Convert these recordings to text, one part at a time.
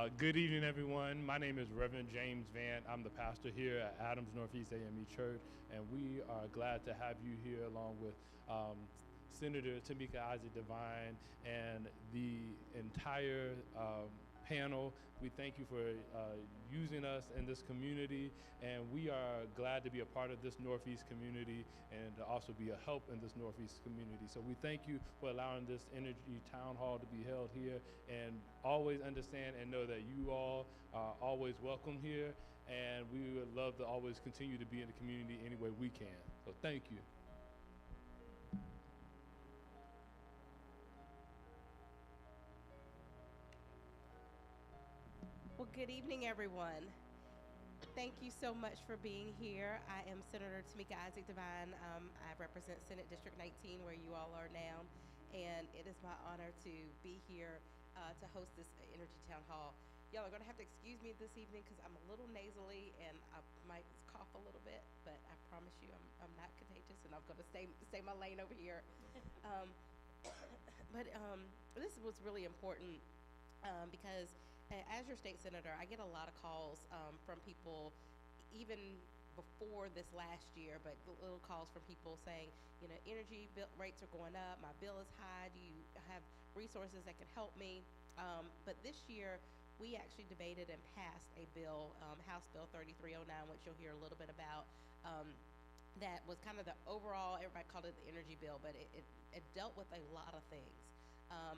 Good evening, everyone. My name is Reverend James Vant. I'm the pastor here at Adams Northeast AME Church, and we are glad to have you here along with Senator Tamika Isaac Devine and the entire panel. We thank you for using us in this community, and we are glad to be a part of this Northeast community and to also be a help in this Northeast community. So we thank you for allowing this Energy Town Hall to be held here, and always understand and know that you all are always welcome here, and we would love to always continue to be in the community any way we can. So thank you. Well, good evening, everyone. Thank you so much for being here. I am Senator Tamika Isaac Devine. I represent Senate District 19, where you all are now, and it is my honor to be here to host this Energy Town Hall. Y'all are going to have to excuse me this evening because I'm a little nasally and I might cough a little bit, but I promise you I'm not contagious, and I'm going to stay my lane over here. Um, but this was really important because as your state senator, I get a lot of calls from people, even before this last year, but little calls from people saying, energy bill rates are going up, my bill is high, do you have resources that can help me? But this year, we actually debated and passed a bill, House Bill 3309, which you'll hear a little bit about, that was kind of the overall, everybody called it the energy bill, but it dealt with a lot of things.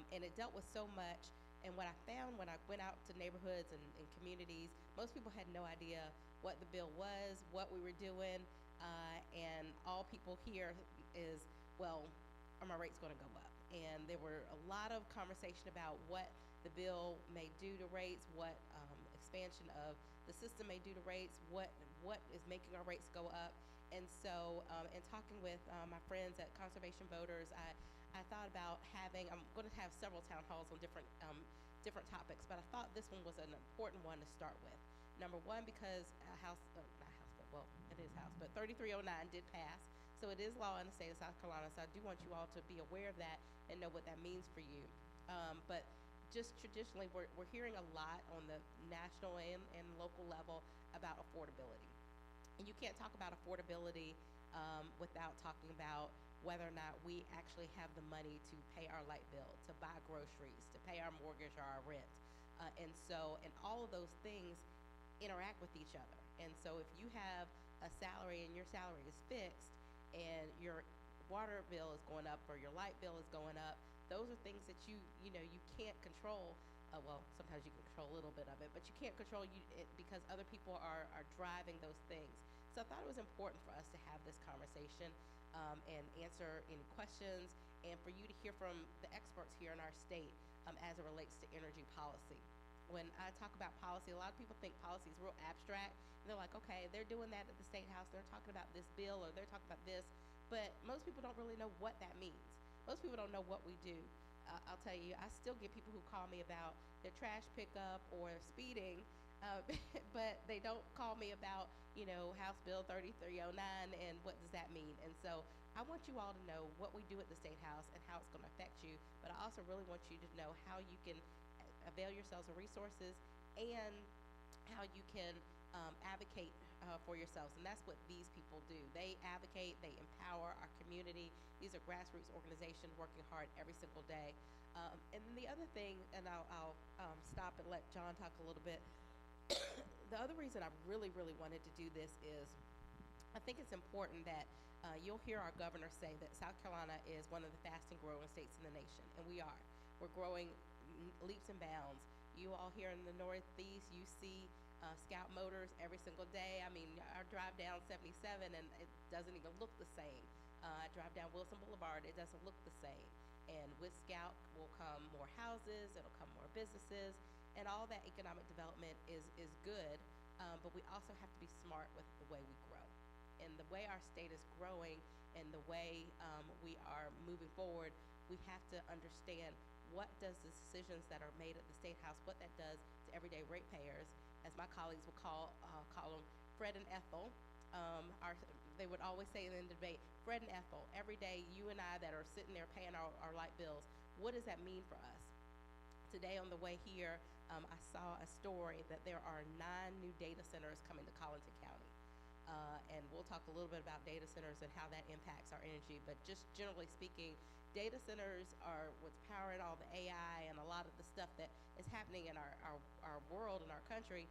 And it dealt with so much. And what I found when I went out to neighborhoods and communities, most people had no idea what the bill was, what we were doing, and all people hear is, well, are my rates going to go up? And there were a lot of conversation about what the bill may do to rates, what expansion of the system may do to rates, what is making our rates go up. And so, in talking with my friends at Conservation Voters, I thought about I'm going to have several town halls on different topics, but I thought this one was an important one to start with. Number one, because not House, but well, it is House, but 3309 did pass, so it is law in the state of South Carolina. So I do want you all to be aware of that and know what that means for you. But just traditionally, we're hearing a lot on the national and local level about affordability, and you can't talk about affordability without talking about whether or not we actually have the money to pay our light bill, to buy groceries, to pay our mortgage or our rent. And all of those things interact with each other. And so if you have a salary and your salary is fixed and your water bill is going up or your light bill is going up, those are things that you can't control. Well, sometimes you can control a little bit of it, but you can't control it because other people are driving those things. So I thought it was important for us to have this conversation and answer any questions, and for you to hear from the experts here in our state as it relates to energy policy. When I talk about policy, a lot of people think policy is real abstract. And they're like, okay, they're doing that at the State House. They're talking about this bill or they're talking about this, but most people don't really know what that means. Most people don't know what we do. I'll tell you, I still get people who call me about their trash pickup or speeding, but they don't call me about, House Bill 3309 and what does that mean. And so I want you all to know what we do at the State House and how it's going to affect you, but I also really want you to know how you can avail yourselves of resources and how you can advocate for yourselves. And that's what these people do. They advocate, they empower our community. These are grassroots organizations working hard every single day. And then the other thing, and I'll stop and let John talk a little bit. The other reason I really, really wanted to do this is I think it's important that you'll hear our governor say that South Carolina is one of the fastest growing states in the nation, and we are. We're growing leaps and bounds. You all here in the Northeast, you see Scout Motors every single day. I mean, I drive down 77 and it doesn't even look the same. I drive down Wilson Boulevard, it doesn't look the same. And with Scout will come more houses, it'll come more businesses, and all that economic development is good, but we also have to be smart with the way we grow. And the way our state is growing and the way we are moving forward, we have to understand what does the decisions that are made at the State House, what that does to everyday ratepayers, as my colleagues would call them Fred and Ethel. They would always say in the debate, Fred and Ethel, every day you and I that are sitting there paying our light bills, what does that mean for us? Today on the way here, I saw a story that there are 9 new data centers coming to Colleton County. And we'll talk a little bit about data centers and how that impacts our energy. But just generally speaking, data centers are what's powering all the AI and a lot of the stuff that is happening in our world and our country,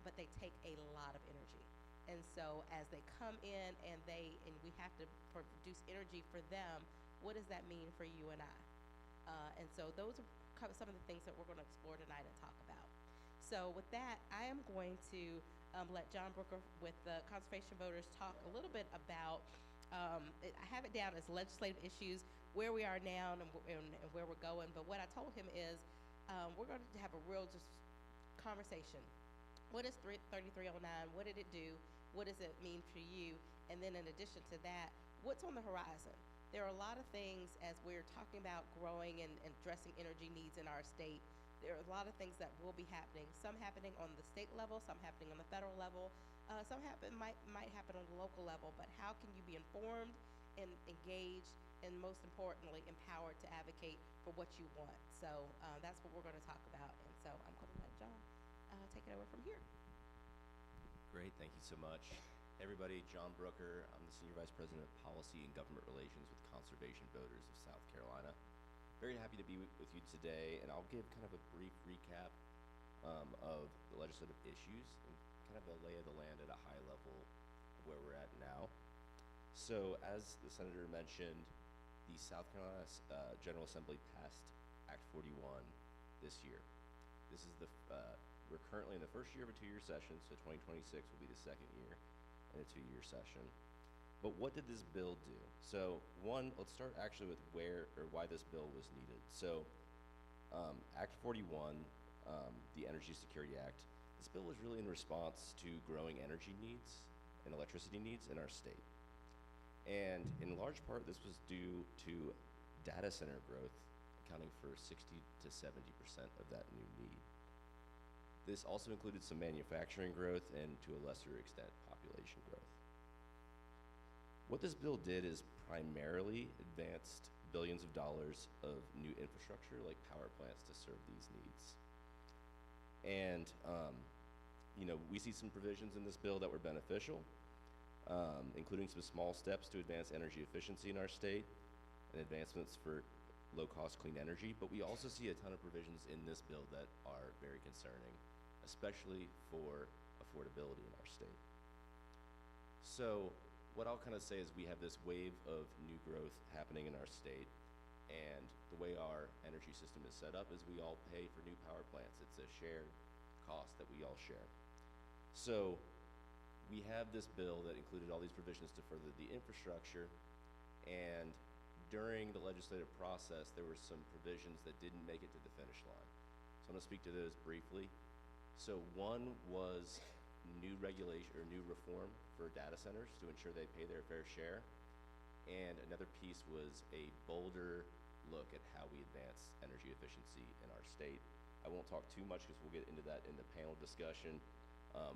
but they take a lot of energy. And so as they come in and we have to produce energy for them, what does that mean for you and I? And so those are some of the things that we're going to explore tonight and talk about. So with that, I am going to let John Brooker with the Conservation Voters talk a little bit about, I have it down as legislative issues, where we are now and where we're going. But what I told him is we're going to have a real just conversation. What is 3309? What did it do? What does it mean for you? And then in addition to that, what's on the horizon? There are a lot of things as we're talking about growing and addressing energy needs in our state. There are a lot of things that will be happening. Some happening on the state level, some happening on the federal level, some might happen on the local level. But how can you be informed and engaged, and most importantly, empowered to advocate for what you want? So that's what we're going to talk about. And so I'm going to let John take it over from here. Great, thank you so much. Hey everybody, John Brooker. I'm the Senior Vice President of Policy and Government Relations with Conservation Voters of South Carolina. Very happy to be with you today, and I'll give kind of a brief recap of the legislative issues and kind of a lay of the land at a high level of where we're at now. So as the Senator mentioned, the South Carolina General Assembly passed Act 41 this year. This is we're currently in the first year of a 2-year session, so 2026 will be the second year in a 2-year session. But what did this bill do? So one, let's start actually with why this bill was needed. So Act 41, the Energy Security Act, this bill was really in response to growing energy needs and electricity needs in our state. And in large part, this was due to data center growth, accounting for 60 to 70% of that new need. This also included some manufacturing growth and, to a lesser extent, population growth. What this bill did is primarily advanced billions of dollars of new infrastructure like power plants to serve these needs. And we see some provisions in this bill that were beneficial, including some small steps to advance energy efficiency in our state and advancements for low-cost clean energy. But we also see a ton of provisions in this bill that are very concerning, especially for affordability in our state. So what I'll kind of say is we have this wave of new growth happening in our state, and the way our energy system is set up is we all pay for new power plants. It's a shared cost that we all share. So we have this bill that included all these provisions to further the infrastructure, and during the legislative process, there were some provisions that didn't make it to the finish line. So I'm going to speak to those briefly. So one was new regulation or new reform for data centers to ensure they pay their fair share. And another piece was a bolder look at how we advance energy efficiency in our state. I won't talk too much because we'll get into that in the panel discussion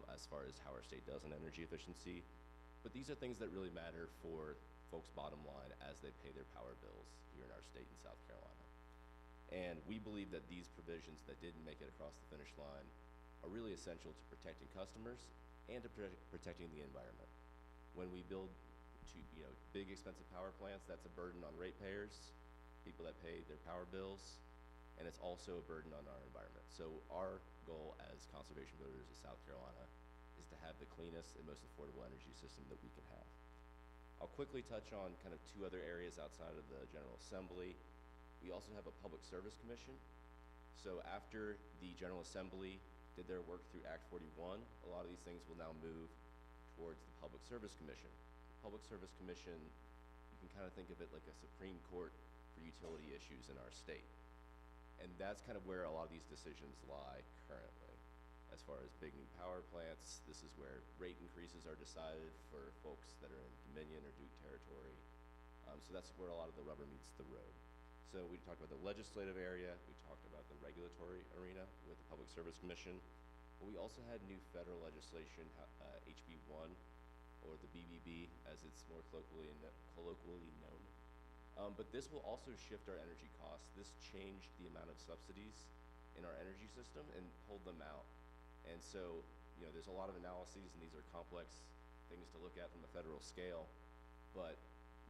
as far as how our state does on energy efficiency. But these are things that really matter for folks' bottom line as they pay their power bills here in our state in South Carolina. And we believe that these provisions that didn't make it across the finish line are really essential to protecting customers and to protecting the environment. When we build big expensive power plants, that's a burden on ratepayers, people that pay their power bills, and it's also a burden on our environment. So our goal as conservation voters of South Carolina is to have the cleanest and most affordable energy system that we can have. I'll quickly touch on kind of 2 other areas outside of the General Assembly. We also have a Public Service Commission. So after the General Assembly did their work through Act 41, a lot of these things will now move towards the Public Service Commission. The Public Service Commission, you can kind of think of it like a Supreme Court for utility issues in our state. And that's kind of where a lot of these decisions lie currently. As far as big new power plants, this is where rate increases are decided for folks that are in Dominion or Duke territory. So that's where a lot of the rubber meets the road. So we talked about the legislative area, we talked about the regulatory arena with the Public Service Commission, but we also had new federal legislation, HB 1, or the BBB, as it's more colloquially known. But this will also shift our energy costs. This changed the amount of subsidies in our energy system and pulled them out. And so, you know, there's a lot of analyses, and these are complex things to look at from a federal scale, but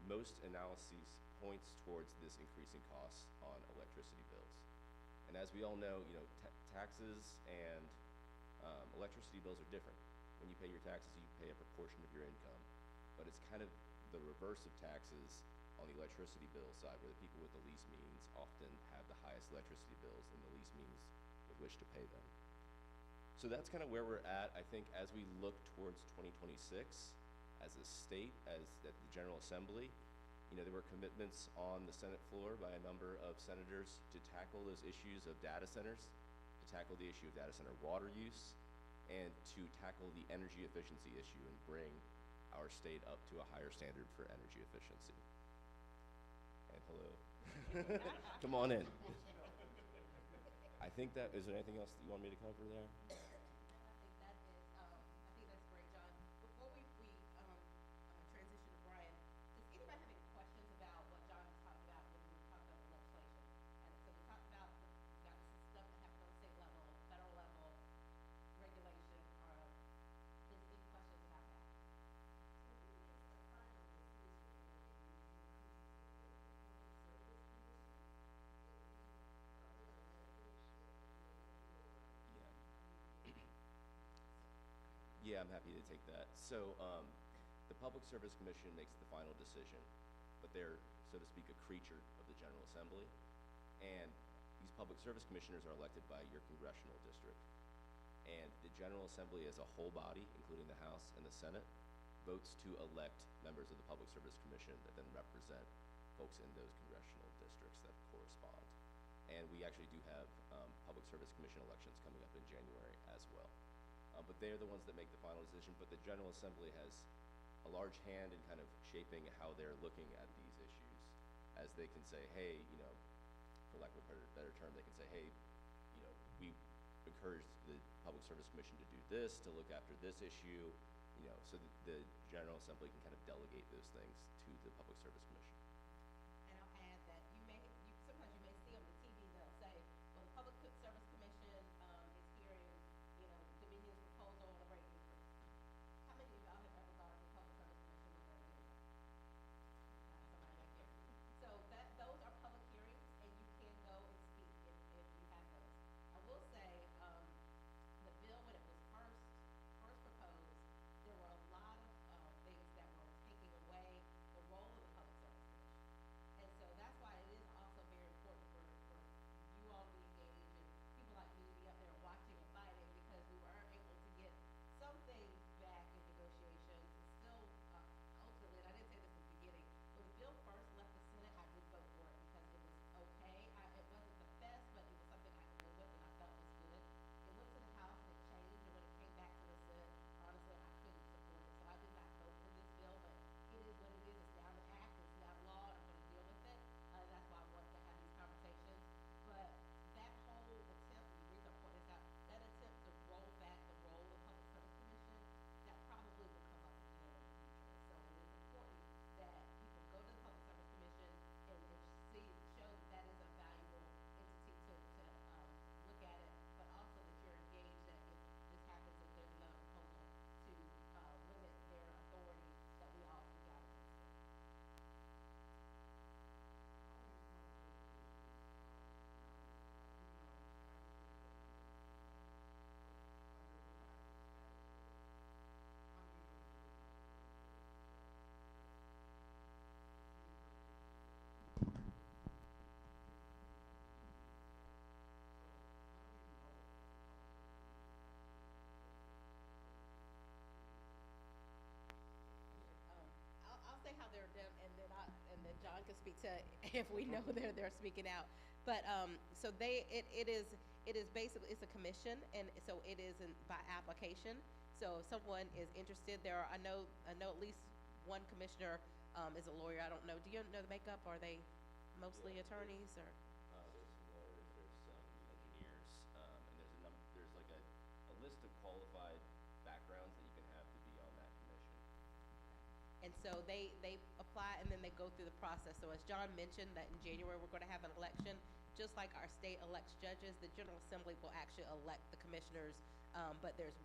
most analyses points towards this increasing cost on electricity bills. And as we all know, you know, taxes and electricity bills are different. When you pay your taxes, you pay a proportion of your income, but it's kind of the reverse of taxes on the electricity bill side, where the people with the least means often have the highest electricity bills and the least means with which to pay them. So that's kind of where we're at. I think as we look towards 2026, as a state, as at the General Assembly, you know, there were commitments on the Senate floor by a number of senators to tackle those issues of data centers, to tackle the issue of data center water use, and to tackle the energy efficiency issue and bring our state up to a higher standard for energy efficiency. And hello. Come on in. I think that, is there anything else that you want me to cover there? I think that's great, John. Before we transition to Brian, does anybody have any questions about what John has talked about when we talked about the legislation? And so we talked about we've got some stuff that happens on the state level, federal level, regulation. Is any questions about that? So who makes the final decision when it increases the Public Service Commission? Are they elected or Yeah, I'm happy to take that. So the Public Service Commission makes the final decision, but they're, so to speak, a creature of the General Assembly. And these Public Service Commissioners are elected by your congressional district. And the General Assembly as a whole body, including the House and the Senate, votes to elect members of the Public Service Commission that then represent folks in those congressional districts that correspond. And we actually do have Public Service Commission elections coming up in January as well. But they're the ones that make the final decision, but the General Assembly has a large hand in kind of shaping how they're looking at these issues, as they can say, hey, you know, for lack of a better term, they can say, hey, you know, we encourage the Public Service Commission to do this, to look after this issue, you know, so that the General Assembly can kind of delegate those things to the Public Service Commission. And I'll add that sometimes you may see on the TV, they'll say, well, the Public Service Commission is hearing, you know, Dominion's proposal on a rate increase. How many of y'all have ever gone to the Public Service Commission when they're doing that? Somebody back there. So those are public hearings, and you can go and speak if you have those. I will say, the bill, when it was first proposed, there were a lot of things that were taking away the role of the Public Service Commission. And so that's why it is also very important for you all to be engaged and people like me to be up there watching and fighting, because we were able to get some things back in negotiations. It's still, ultimately, and I didn't say this in the beginning, when the bill first left the Senate, I did vote for it because it was okay. It wasn't the best, but it was something I could live with and I felt was good. It went to the House and it changed, and when it came back to the Senate, honestly, I couldn't support it. So I did not vote for this bill, but it is what it is. It's now an act, it's now law, and I'm going to deal with it. That's why I wanted to have these conversations. But that whole attempt, and the reason I point this out, that attempt to roll back the role of the Public Service Commission, that probably will come up again in the future. So it is important that people go to the Public Service Commission and show that that is a valuable entity to look at it, but also that you're engaged, that if this happens, if there's another proposal to limit their authority, that we all speak out against it. I'll say how they're done, and then John can speak to if we know they're speaking out. But so it is basically, it's a commission, and so it is by application. So if someone is interested, I know at least one commissioner is a lawyer. I don't know. Do you know the makeup? Are they mostly attorneys or? There's some lawyers, there's some engineers, and there's like a list of qualified backgrounds that you can have to be on that commission. And so they apply, and then they go through the process. So as John mentioned, that in January we're going to have an election. just like our state elects judges, the General Assembly will actually elect the commissioners, but there's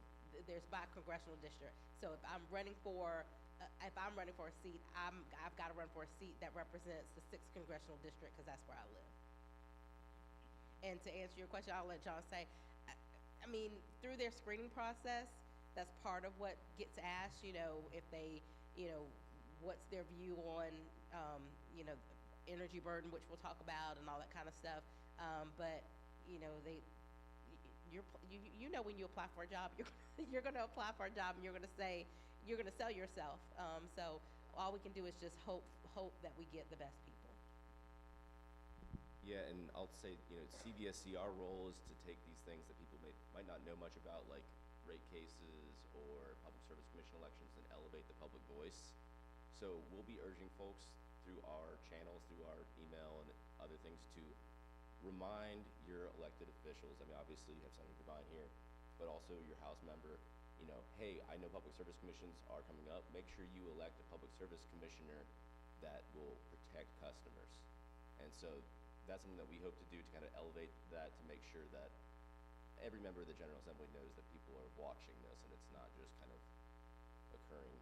by congressional district. So if I'm running for a seat, I've got to run for a seat that represents the 6th congressional district because that's where I live. And to answer your question, I'll let John say, I mean, through their screening process, that's part of what gets asked, if they, what's their view on, energy burden, which we'll talk about, and all that kind of stuff. But, when you apply for a job, you're going to apply for a job and you're going to say, you're going to sell yourself. So all we can do is just hope that we get the best people. Yeah, and I'll say, CVSC, our role is to take these things that people might not know much about, like rate cases or public service commission elections, and elevate the public voice. So we'll be urging folks through our channels, through our email and other things, to remind your elected officials. I mean, obviously you have Senator Devine here, but also your House member, hey, I know public service commissions are coming up. Make sure you elect a public service commissioner that will protect customers. And so that's something that we hope to do to kind of elevate that, to make sure that every member of the General Assembly knows that people are watching this and it's not just kind of occurring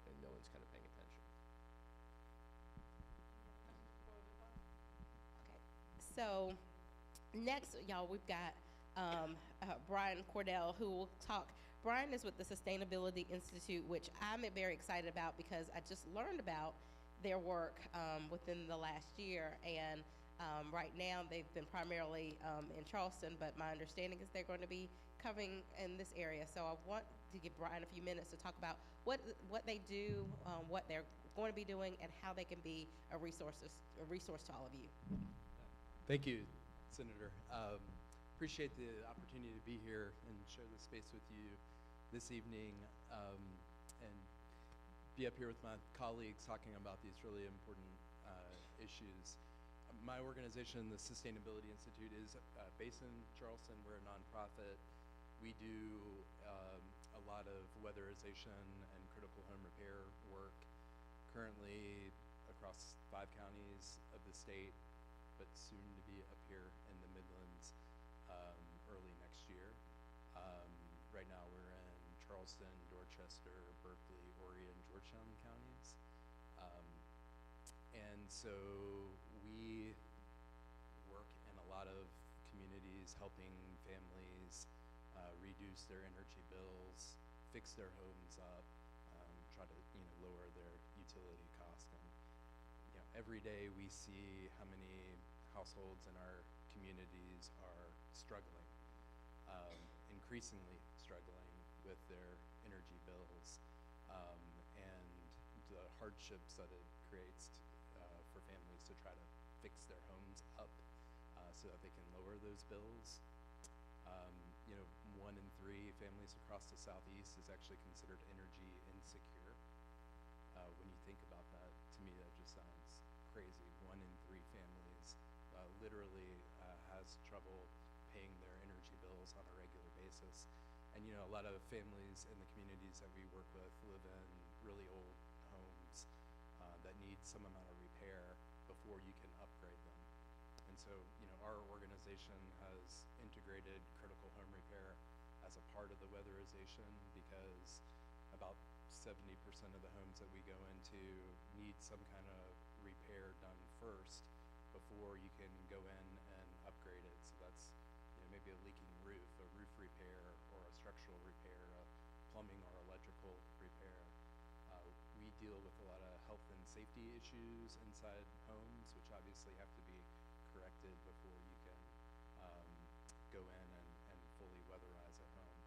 and no one's kind of paying attention. Okay. So next, y'all, we've got Brian Cordell, who will talk. Brian is with the Sustainability Institute, which I'm very excited about because I just learned about their work within the last year. And right now they've been primarily in Charleston, but my understanding is they're going to be covering in this area. So I want to give Brian a few minutes to talk about what they do, what they're going to be doing, and how they can be a resource to all of you. Thank you, Senator. Appreciate the opportunity to be here and share this space with you this evening, and be up here with my colleagues talking about these really important issues. My organization, the Sustainability Institute, is based in Charleston. We're a nonprofit. We do a lot of weatherization and critical home repair work, currently across 5 counties of the state, but soon to be up here in the Midlands early next year. Right now we're in Charleston, Dorchester, Berkeley, Horry, and Georgetown counties. And so we work in a lot of communities helping families reduce their energy bills, fix their homes up, try to lower their utility cost. And every day we see how many households in our communities are struggling, increasingly struggling with their energy bills, and the hardships that it creates for families to try to fix their homes up so that they can lower those bills. 1 in 3 families across the Southeast is actually considered energy insecure. When you think about that, to me that just sounds crazy. 1 in 3 families literally has trouble paying their energy bills on a regular basis. And a lot of families in the communities that we work with live in really old homes that need some amount of repair before you can upgrade them. And so, our organization has integrated critical home repair as a part of the weatherization, because about 70% of the homes that we go into need some kind of repair done first before you can go in and upgrade it. So that's maybe a leaking roof, a roof repair, or a structural repair, a plumbing or electrical repair. We deal with a lot of health and safety issues inside homes, which obviously have to be corrected before you can go in and fully weatherize a home.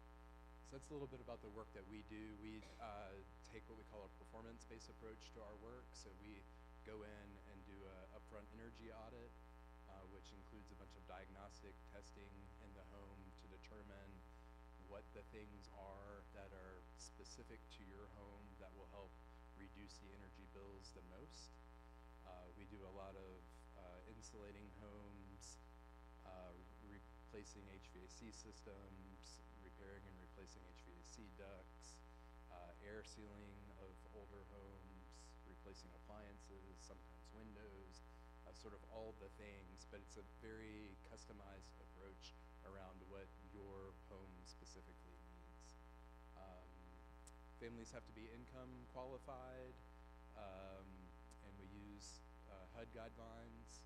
So that's a little bit about the work that we do. We take what we call a performance-based approach to our work. So we go in and do an upfront energy audit, which includes a bunch of diagnostic testing in the home to determine what the things are that are specific to your home that will help reduce the energy bills the most. We do a lot of insulating homes, replacing HVAC systems, repairing and replacing HVAC ducts, air sealing of older homes, replacing appliances, sometimes windows, sort of all the things, but it's a very customized approach around what your home specifically needs. Families have to be income qualified, and we use HUD guidelines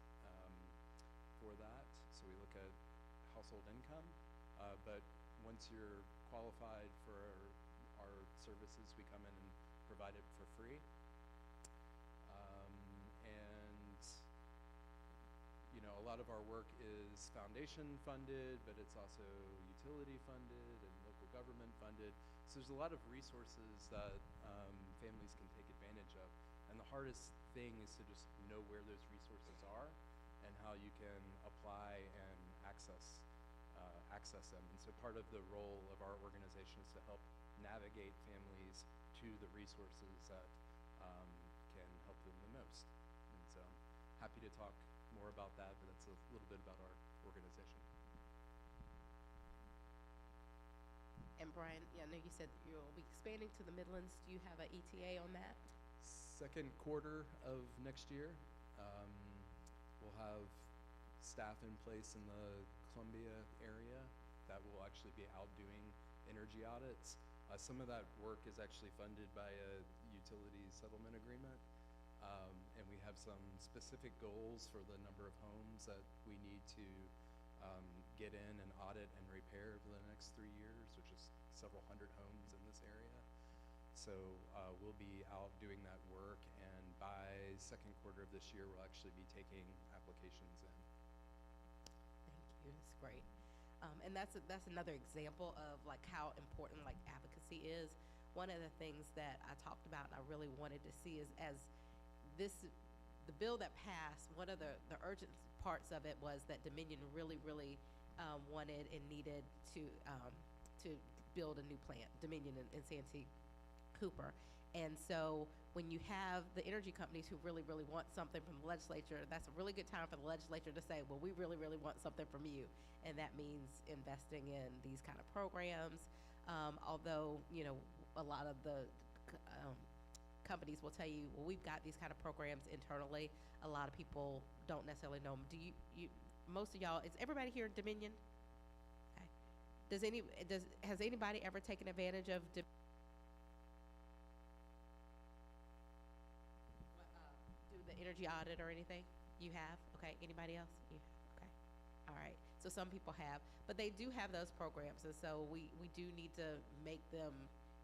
for that. So we look at household income, but once you're qualified for our services, we come in and provide it for free. And a lot of our work is foundation funded, but it's also utility funded and local government funded. So there's a lot of resources that families can take advantage of. And the hardest thing is to just know where those resources are and how you can apply and access them. And so part of the role of our organization is to help navigate families to the resources that can help them the most. And so I'm happy to talk more about that, but that's a little bit about our organization. And Brian, I know you said you'll be expanding to the Midlands. Do you have an ETA on that? Second quarter of next year, we'll have staff in place in the Columbia area that will actually be out doing energy audits. Some of that work is actually funded by a utility settlement agreement, and we have some specific goals for the number of homes that we need to get in and audit and repair over the next 3 years, which is several hundred homes in this area. So we'll be out doing that work, and by second quarter of this year, we'll actually be taking applications in. Thank you. That's great. And that's another example of like how important like advocacy is. One of the things that I talked about and I really wanted to see is the bill that passed, one of the urgent parts of it was that Dominion really wanted and needed to build a new plant, Dominion in Santee Cooper. And so when you have the energy companies who really want something from the legislature, that's a really good time for the legislature to say, well, we really want something from you. And that means investing in these kind of programs. Although, a lot of the companies will tell you, well, we've got these kind of programs internally. A lot of people don't necessarily know them. Most of y'all, is everybody here in Dominion? Okay. Has anybody ever taken advantage of do the energy audit or anything? You have? Okay. Anybody else? You have? Okay. All right. So some people have, but they do have those programs, and so we do need to make them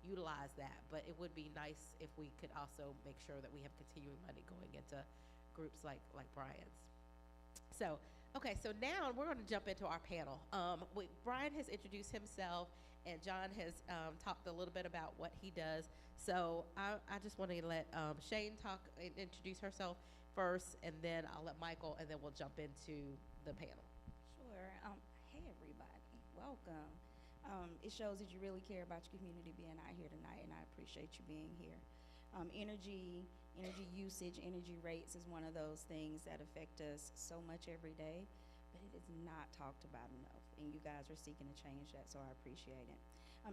utilize that. But it would be nice if we could also make sure that we have continuing money going into groups like Brian's. So, okay, so now we're going to jump into our panel. Brian has introduced himself, and John has talked a little bit about what he does. So I just want to let Shane introduce herself first, and then I'll let Michael, and then we'll jump into the panel. Sure. Hey, everybody. Welcome. It shows that you really care about your community being out here tonight, and I appreciate you being here. Energy usage, energy rates is one of those things that affect us so much every day, but it is not talked about enough, and you guys are seeking to change that, so I appreciate it.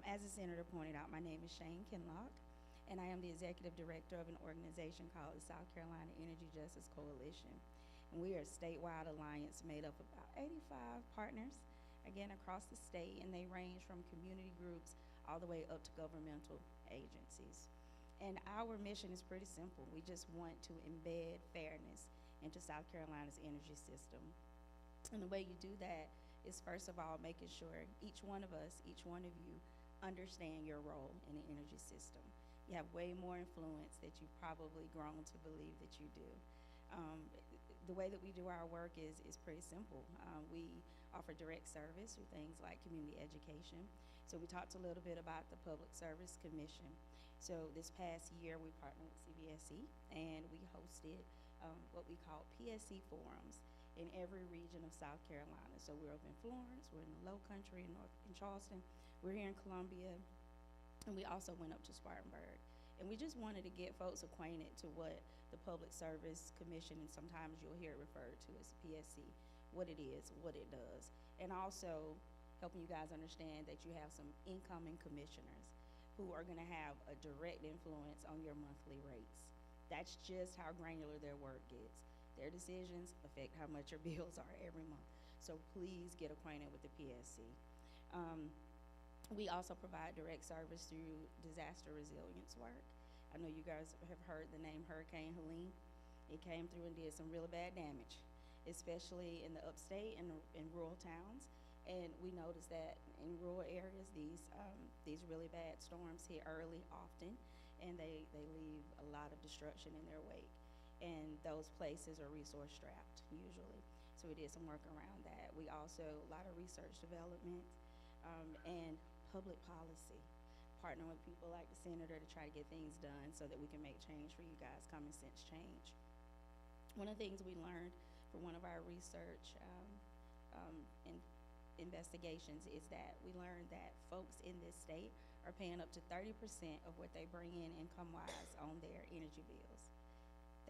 As the senator pointed out, my name is Shane Kinlock, and I am the executive director of an organization called the South Carolina Energy Justice Coalition. And we are a statewide alliance made up of about 85 partners, again, across the state, and they range from community groups all the way up to governmental agencies. And our mission is pretty simple. We just want to embed fairness into South Carolina's energy system. And the way you do that is, first of all, making sure each one of us, each one of you, understand your role in the energy system. You have way more influence that you've probably grown to believe that you do. The way that we do our work is pretty simple. We offer direct service through things like community education. So we talked a little bit about the Public Service Commission. So this past year, we partnered with CVSE, and we hosted what we call PSC forums in every region of South Carolina. So we're up in Florence, we're in the Low Country, in Charleston, we're here in Columbia, and we also went up to Spartanburg. And we just wanted to get folks acquainted to what the Public Service Commission, and sometimes you'll hear it referred to as PSC, what it is, what it does. And also helping you guys understand that you have some incoming commissioners who are gonna have a direct influence on your monthly rates. That's just how granular their work gets. Their decisions affect how much your bills are every month. So please get acquainted with the PSC. We also provide direct service through disaster resilience work. I know you guys have heard the name Hurricane Helene. It came through and did some really bad damage, especially in the upstate and in rural towns. And we noticed that in rural areas, these really bad storms hit early often, and they leave a lot of destruction in their wake. And those places are resource strapped usually. So we did some work around that. We also, a lot of research development, and public policy, partnering with people like the senator to try to get things done so that we can make change for you guys, common sense change. One of the things we learned from one of our research investigations is that we learned that folks in this state are paying up to 30% of what they bring in income-wise on their energy bills.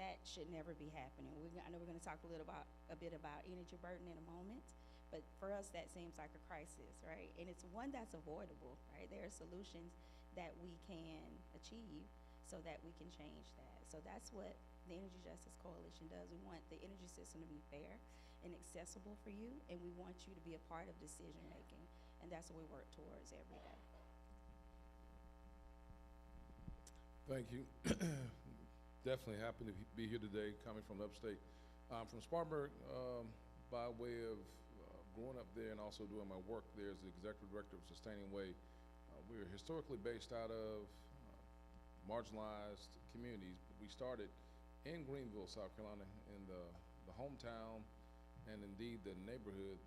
That should never be happening. I know we're going to talk a bit about energy burden in a moment, but for us that seems like a crisis, right? And it's one that's avoidable, right? There are solutions that we can achieve so that we can change that. So that's what the Energy Justice Coalition does. We want the energy system to be fair and accessible for you, and we want you to be a part of decision making, and that's what we work towards every day. Thank you. Definitely happy to be here today, coming from upstate. From Spartanburg, by way of growing up there and also doing my work there as the executive director of Sustaining Way. We're historically based out of marginalized communities. We started in Greenville, South Carolina, in the hometown and indeed the neighborhood,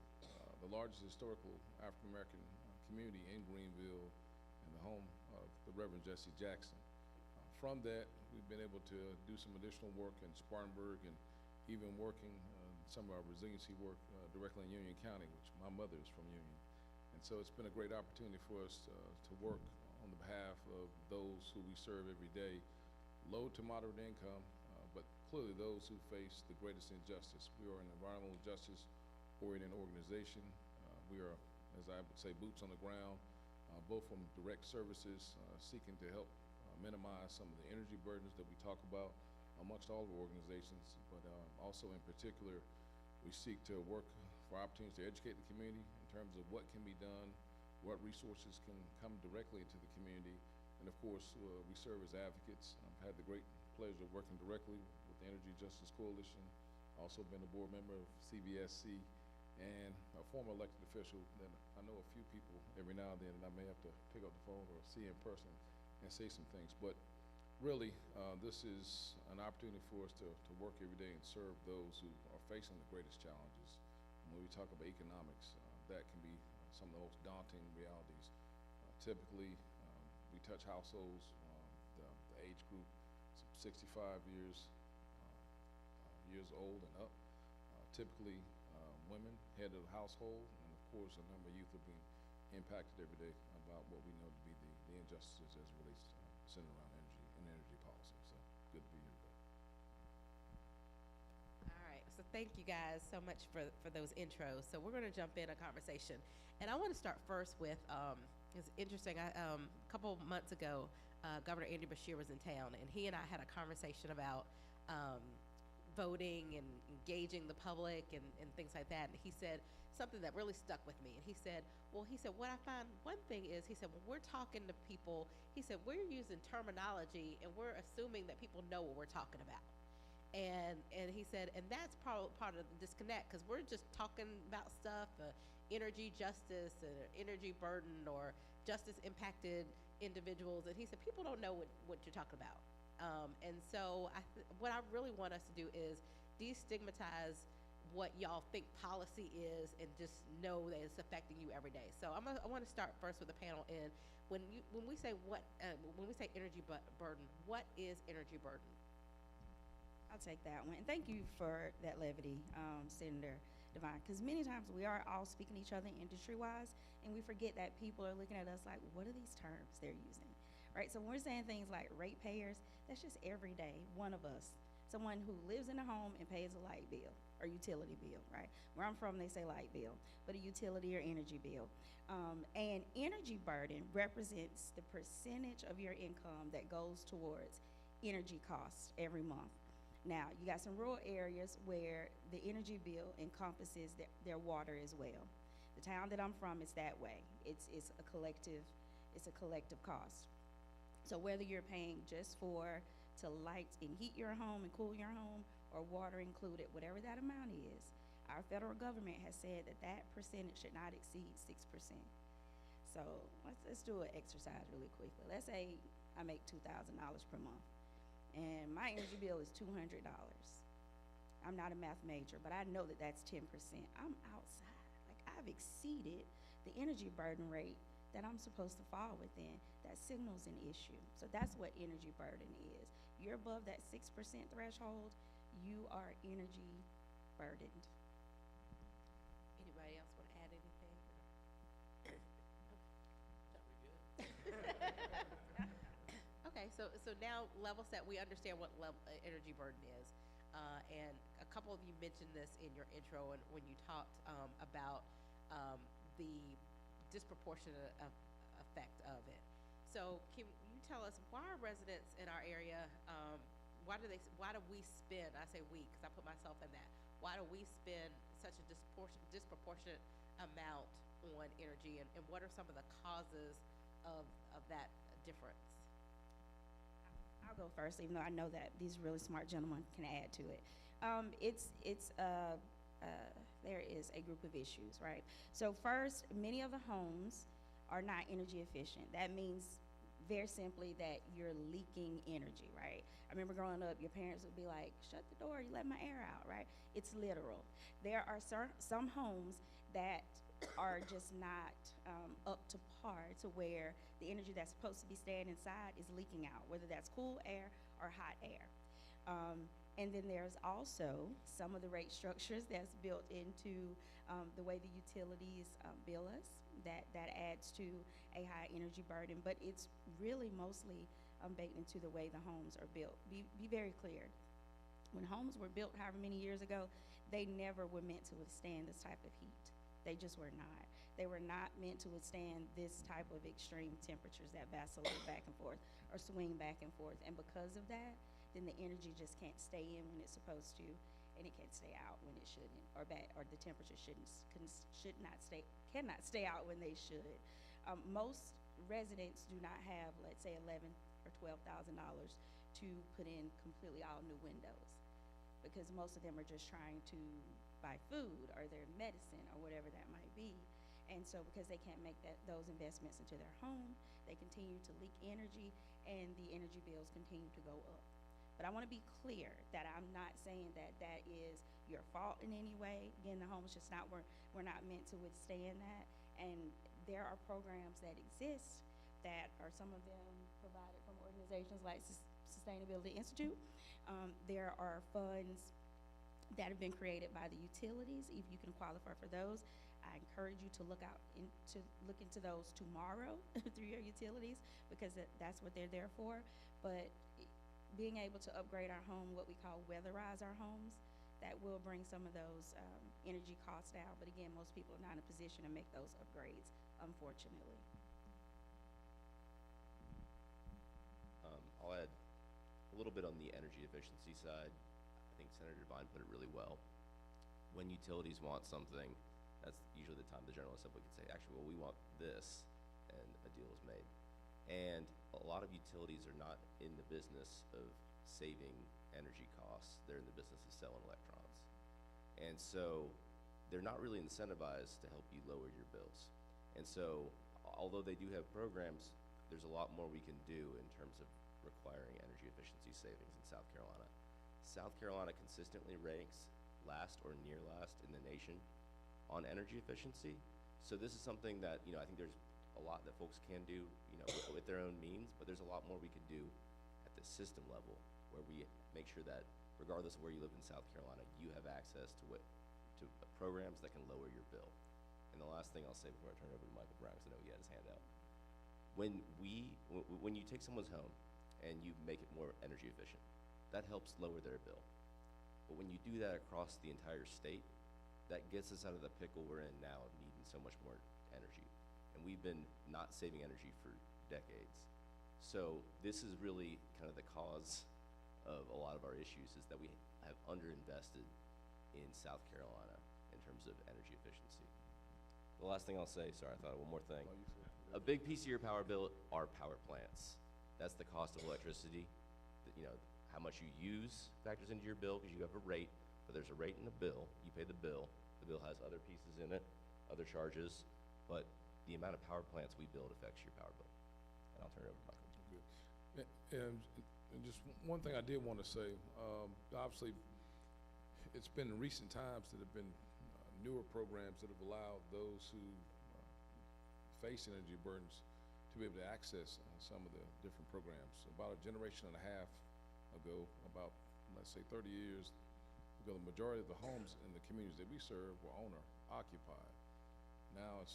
the largest historical African-American community in Greenville, and the home of the Reverend Jesse Jackson. From that, we've been able to do some additional work in Spartanburg and even working some of our resiliency work directly in Union County, which my mother is from Union. And so it's been a great opportunity for us to work on the behalf of those who we serve every day, low to moderate income, but clearly those who face the greatest injustice. We are an environmental justice-oriented organization. We are, as I would say, boots on the ground, both from direct services, seeking to help minimize some of the energy burdens that we talk about amongst all of our organizations, but also in particular, we seek to work for opportunities to educate the community in terms of what can be done, what resources can come directly into the community, and of course, we serve as advocates. I've had the great pleasure of working directly with the Energy Justice Coalition, also been a board member of CVSC, and a former elected official that I know a few people every now and then, and I may have to pick up the phone or see in person and say some things, but really, this is an opportunity for us to work every day and serve those who are facing the greatest challenges. When we talk about economics, that can be some of the most daunting realities. Typically, we touch households, the age group 65 years old and up. Typically, women, head of the household, and of course, a number of youth are being impacted every day about what we know to be the injustices as it relates centered around energy and energy policy. So good to be here today. All right, so thank you guys so much for those intros. So we're going to jump in a conversation, and I want to start first with it's interesting. A couple months ago, Governor Andy Beshear was in town, and he and I had a conversation about voting and engaging the public and things like that. And he said something that really stuck with me. And he said, what I find, one thing is, he said, when we're talking to people, he said, we're using terminology and we're assuming that people know what we're talking about. And he said, and that's part of the disconnect, because we're just talking about stuff, energy justice, energy burden, or justice impacted individuals. And he said, people don't know what you're talking about. And so what I really want us to do is destigmatize what y'all think policy is and just know that it's affecting you every day. So I want to start first with the panel. And when we say energy burden, what is energy burden? I'll take that one. And thank you for that levity, Senator Devine, because many times we are all speaking to each other industry-wise, and we forget that people are looking at us like, what are these terms they're using, right? So when we're saying things like ratepayers, that's just every day, one of us, someone who lives in a home and pays a light bill or utility bill, right? Where I'm from, they say light bill, but a utility or energy bill. And energy burden represents the percentage of your income that goes towards energy costs every month. Now, you got some rural areas where the energy bill encompasses their water as well. The town that I'm from is that way. It's a collective cost. So whether you're paying just to light and heat your home and cool your home, or water included, whatever that amount is, our federal government has said that that percentage should not exceed 6%. So let's do an exercise really quickly. Let's say I make $2,000 per month, and my energy bill is $200. I'm not a math major, but I know that that's 10%. I'm outside. Like, I've exceeded the energy burden rate that I'm supposed to fall within. That signals an issue. So that's what energy burden is. You're above that 6% threshold, you are energy burdened. Anybody else want to add anything? Okay, so now level set, we understand what energy burden is. And a couple of you mentioned this in your intro and when you talked about the disproportionate effect of it. So can you tell us, why are residents in our area, why do we spend, I say we because I put myself in that, why do we spend such a disproportionate amount on energy, and what are some of the causes of that difference? I'll go first, even though I know that these really smart gentlemen can add to it. There is a group of issues, right? So first, many of the homes are not energy efficient. That means very simply that you're leaking energy, right? I remember growing up, your parents would be like, shut the door, you let my air out, right? It's literal. There are some homes that are just not up to par to where the energy that's supposed to be staying inside is leaking out, whether that's cool air or hot air. And then there's also some of the rate structures that's built into the way the utilities bill us that adds to a high energy burden, but it's really mostly baked into the way the homes are built. Be very clear. When homes were built however many years ago, they never were meant to withstand this type of heat. They just were not. They were not meant to withstand this type of extreme temperatures that vacillate back and forth or swing back and forth. And because of that, then the energy just can't stay in when it's supposed to, and it can't stay out when it shouldn't, or the temperature cannot stay out when they should. Most residents do not have, let's say, $11,000 or $12,000 to put in completely all new windows, because most of them are just trying to buy food or their medicine or whatever that might be. And so because they can't make those investments into their home, they continue to leak energy, and the energy bills continue to go up. But I want to be clear that I'm not saying that that is your fault in any way. Again, the home is just not, we're not meant to withstand that. And there are programs that exist that are, some of them provided from organizations like Sustainability Institute. There are funds that have been created by the utilities. If you can qualify for those, I encourage you to look into those tomorrow through your utilities, because that's what they're there for. But being able to upgrade our home, what we call weatherize our homes, that will bring some of those energy costs down. But again, most people are not in a position to make those upgrades, unfortunately. I'll add a little bit on the energy efficiency side. I think Senator Devine put it really well. When utilities want something, that's usually the time the General Assembly can say, actually, well, we want this, and a deal is made. And a lot of utilities are not in the business of saving energy costs. They're in the business of selling electrons. And so they're not really incentivized to help you lower your bills. And so although they do have programs, there's a lot more we can do in terms of requiring energy efficiency savings in South Carolina. South Carolina consistently ranks last or near last in the nation on energy efficiency. So this is something that, I think there's a lot that folks can do, with their own means, but there's a lot more we can do at the system level, where we make sure that regardless of where you live in South Carolina, you have access to programs that can lower your bill. And the last thing I'll say before I turn it over to Michael Brown, because I know he had his hand out. When you take someone's home and you make it more energy efficient, that helps lower their bill. But when you do that across the entire state, that gets us out of the pickle we're in now of needing so much more energy. And we've been not saving energy for decades. So this is really kind of the cause of a lot of our issues is that we have underinvested in South Carolina in terms of energy efficiency. The last thing I'll say, sorry, I thought of one more thing. Oh, you said- A big piece of your power bill are power plants. That's the cost of electricity. You know, how much you use factors into your bill because you have a rate, but there's a rate in the bill. You pay the bill. The bill has other pieces in it, other charges, but the amount of power plants we build affects your power bill. And I'll turn it over to Michael. Good. And just one thing I did want to say, obviously, it's been in recent times that have been newer programs that have allowed those who face energy burdens to be able to access some of the different programs. About a generation and a half ago, about, let's say, 30 years ago, the majority of the homes in the communities that we serve were owner occupied. Now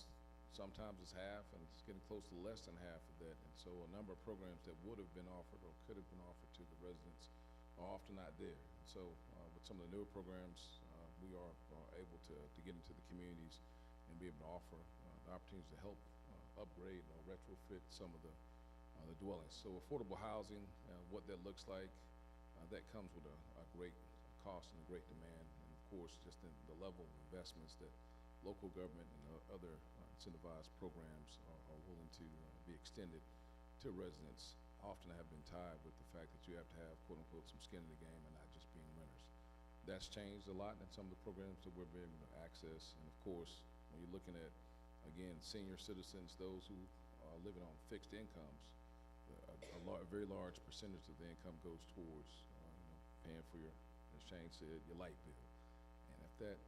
sometimes it's half, and it's getting close to less than half of that. And so a number of programs that would have been offered or could have been offered to the residents are often not there. And so with some of the newer programs, we are able to get into the communities and be able to offer the opportunities to help upgrade or retrofit some of the dwellings. So affordable housing, what that looks like, that comes with a great cost and a great demand. And of course, just in the level of investments that local government and other incentivized programs are willing to be extended to residents, often have been tied with the fact that you have to have, quote unquote, some skin in the game and not just being renters. That's changed a lot in some of the programs that we're able to access. And of course, when you're looking at, again, senior citizens, those who are living on fixed incomes, a very large percentage of the income goes towards paying for your, as Shane said, your light bill. And if that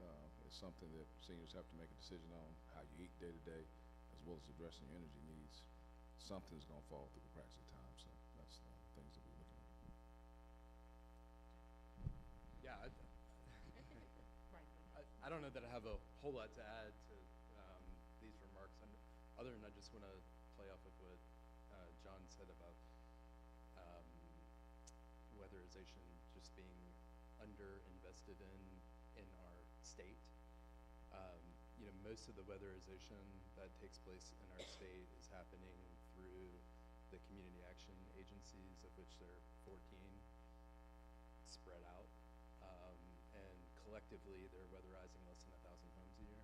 is something that seniors have to make a decision on, how you eat day to day, as well as addressing your energy needs, something's gonna fall through the cracks of time. So that's the things that we're looking at. Yeah, I don't know that I have a whole lot to add to these remarks, other than I just want to play off of what John said about weatherization just being underinvested in our state. You know, most of the weatherization that takes place in our state is happening through the community action agencies, of which there are 14 spread out. And collectively, they're weatherizing less than 1,000 homes a year.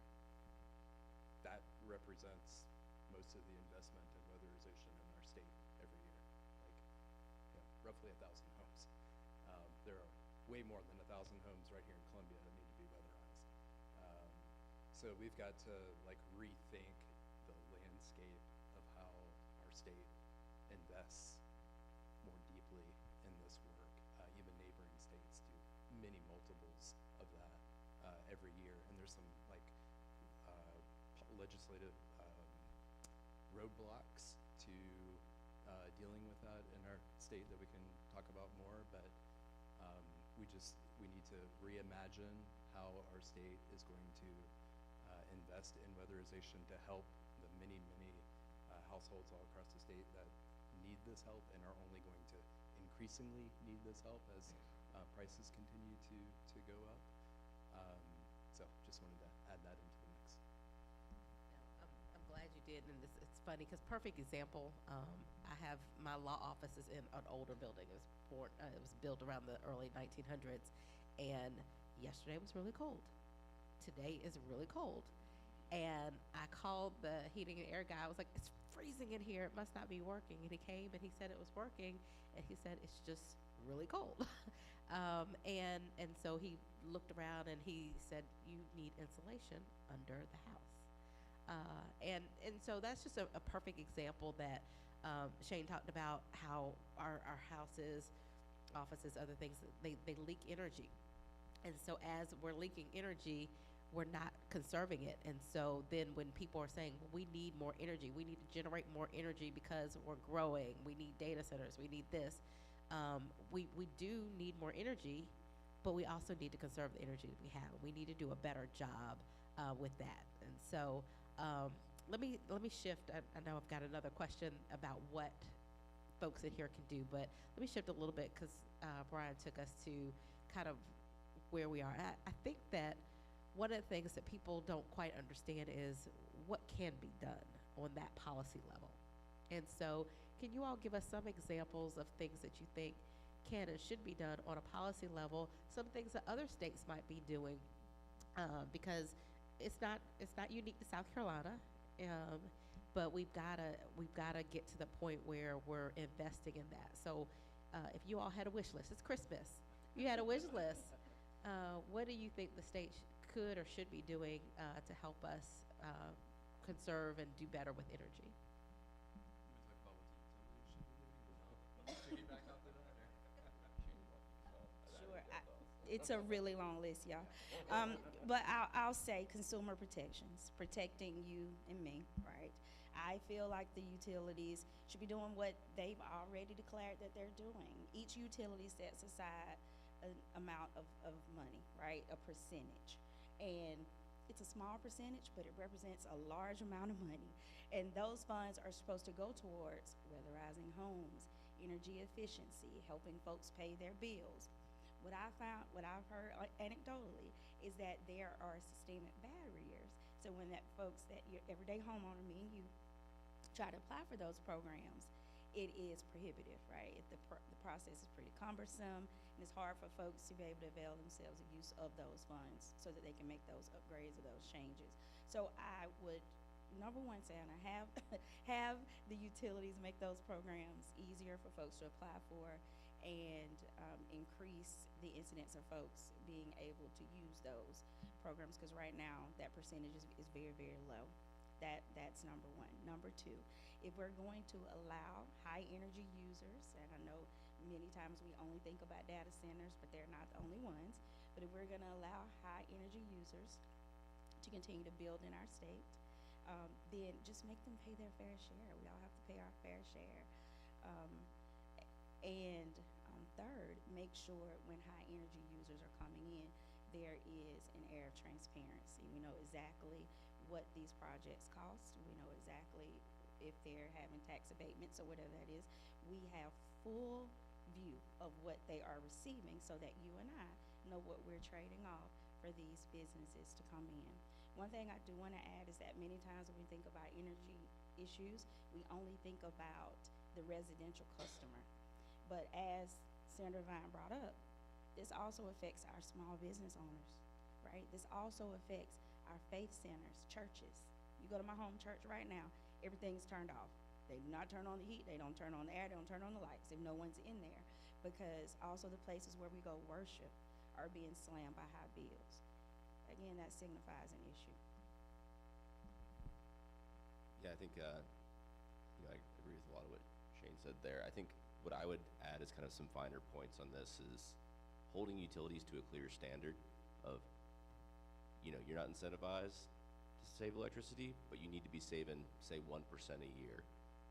That represents most of the investment in weatherization in our state every year, like roughly 1,000 homes. There are way more than 1,000 homes right here in Columbia that need to be weatherized. So we've got to rethink the landscape of how our state invests more deeply in this work. Even neighboring states do many multiples of that every year, and there's some legislative roadblocks to dealing with that in our state that we can talk about more, but we need to reimagine how our state is going to invest in weatherization to help the many households all across the state that need this help and are only going to increasingly need this help as prices continue to go up. So just wanted to add that into the mix. I'm glad you did, and it's funny because perfect example. I have my law office is in an older building. It was built around the early 1900s, and yesterday was really cold. Today is really cold, and I called the heating and air guy. I was like, "It's freezing in here. It must not be working." And he came and he said it was working, and he said it's just really cold. And so he looked around and he said, "You need insulation under the house." And so that's just a perfect example that Shane talked about how our houses, offices, other things, they leak energy. And so as we're leaking energy, we're not conserving it. And so then when people are saying, well, we need more energy, we need to generate more energy because we're growing, we need data centers, we need this, we do need more energy, but we also need to conserve the energy that we have. We need to do a better job with that. And so let me shift. I know I've got another question about what folks in here can do, but let me shift a little bit because Brian took us to kind of where we are. I think that one of the things that people don't quite understand is what can be done on that policy level. And so can you all give us some examples of things that you think can and should be done on a policy level, some things that other states might be doing, because it's not unique to South Carolina, um, but we've gotta get to the point where we're investing in that. So, if you all had a wish list, it's Christmas. You had a wish list. What do you think the state could or should be doing to help us conserve and do better with energy? Sure, it's a really long list, y'all. But I'll say consumer protections, protecting you and me, right? I feel like the utilities should be doing what they've already declared that they're doing. Each utility sets aside an amount of money, right? A percentage. And it's a small percentage, but it represents a large amount of money. And those funds are supposed to go towards weatherizing homes, energy efficiency, helping folks pay their bills. What I've heard anecdotally is that there are systemic barriers. So when that your everyday homeowner, me and you, try to apply for those programs, it is prohibitive, right? The process is pretty cumbersome, and it's hard for folks to be able to avail themselves of use of those funds so that they can make those upgrades or those changes. So I would, number one, say, and I have have the utilities make those programs easier for folks to apply for, and increase the incidence of folks being able to use those programs, because right now that percentage is very, very low. That's number one. Number two, if we're going to allow high energy users, and I know many times we only think about data centers, but they're not the only ones, but if we're going to allow high energy users to continue to build in our state, then just make them pay their fair share. We all have to pay our fair share. And third, make sure when high energy users are coming in, there is an air of transparency. We know exactly what these projects cost. We know exactly if they're having tax abatements or whatever that is. We have full view of what they are receiving so that you and I know what we're trading off for these businesses to come in. One thing I do want to add is that many times when we think about energy issues, we only think about the residential customer. But as Senator Vine brought up, this also affects our small business owners, right? This also affects our faith centers, churches. You go to my home church right now, everything's turned off. They do not turn on the heat, they don't turn on the air, they don't turn on the lights if no one's in there, because also the places where we go worship are being slammed by high bills. Again, that signifies an issue. Yeah, I think I agree with a lot of what Shane said there. I think what I would add is kind of some finer points on this is holding utilities to a clear standard of, you're not incentivized to save electricity, but you need to be saving, say, 1% a year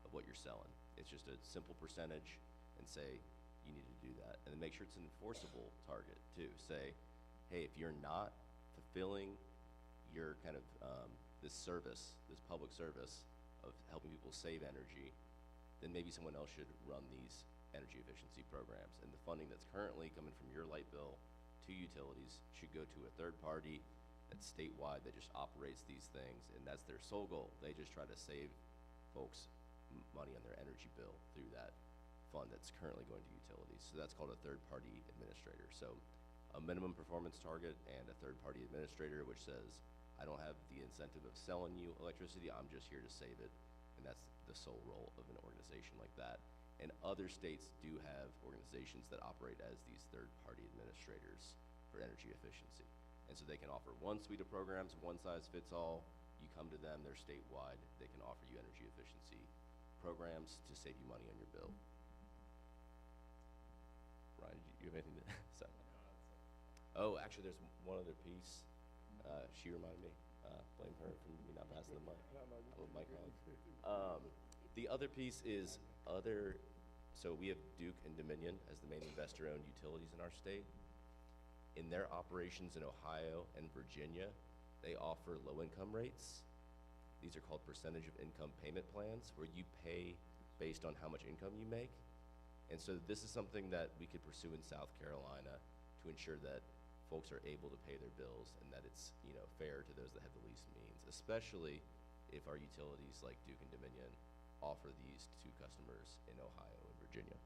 of what you're selling. It's just a simple percentage, and say you need to do that. And then make sure it's an enforceable target too. Say, hey, if you're not fulfilling your kind of this public service of helping people save energy, then maybe someone else should run these energy efficiency programs. And the funding that's currently coming from your light bill to utilities should go to a third party that's statewide that just operates these things, and that's their sole goal. They just try to save folks money on their energy bill through that fund that's currently going to utilities. So that's called a third party administrator. So a minimum performance target and a third party administrator, which says, I don't have the incentive of selling you electricity, I'm just here to save it. And that's the sole role of an organization like that. And other states do have organizations that operate as these third-party administrators for energy efficiency. And so they can offer one suite of programs, one size fits all. You come to them, they're statewide. They can offer you energy efficiency programs to save you money on your bill. Ryan, do you have anything to say? Oh, actually, there's one other piece. She reminded me. Blame her for me not passing the mic. My colleague. The other piece is so we have Duke and Dominion as the main investor-owned utilities in our state. In their operations in Ohio and Virginia, they offer low-income rates. These are called percentage of income payment plans, where you pay based on how much income you make. And so this is something that we could pursue in South Carolina to ensure that folks are able to pay their bills and that it's fair to those that have the least means, especially if our utilities like Duke and Dominion offer these to customers in Ohio and Virginia.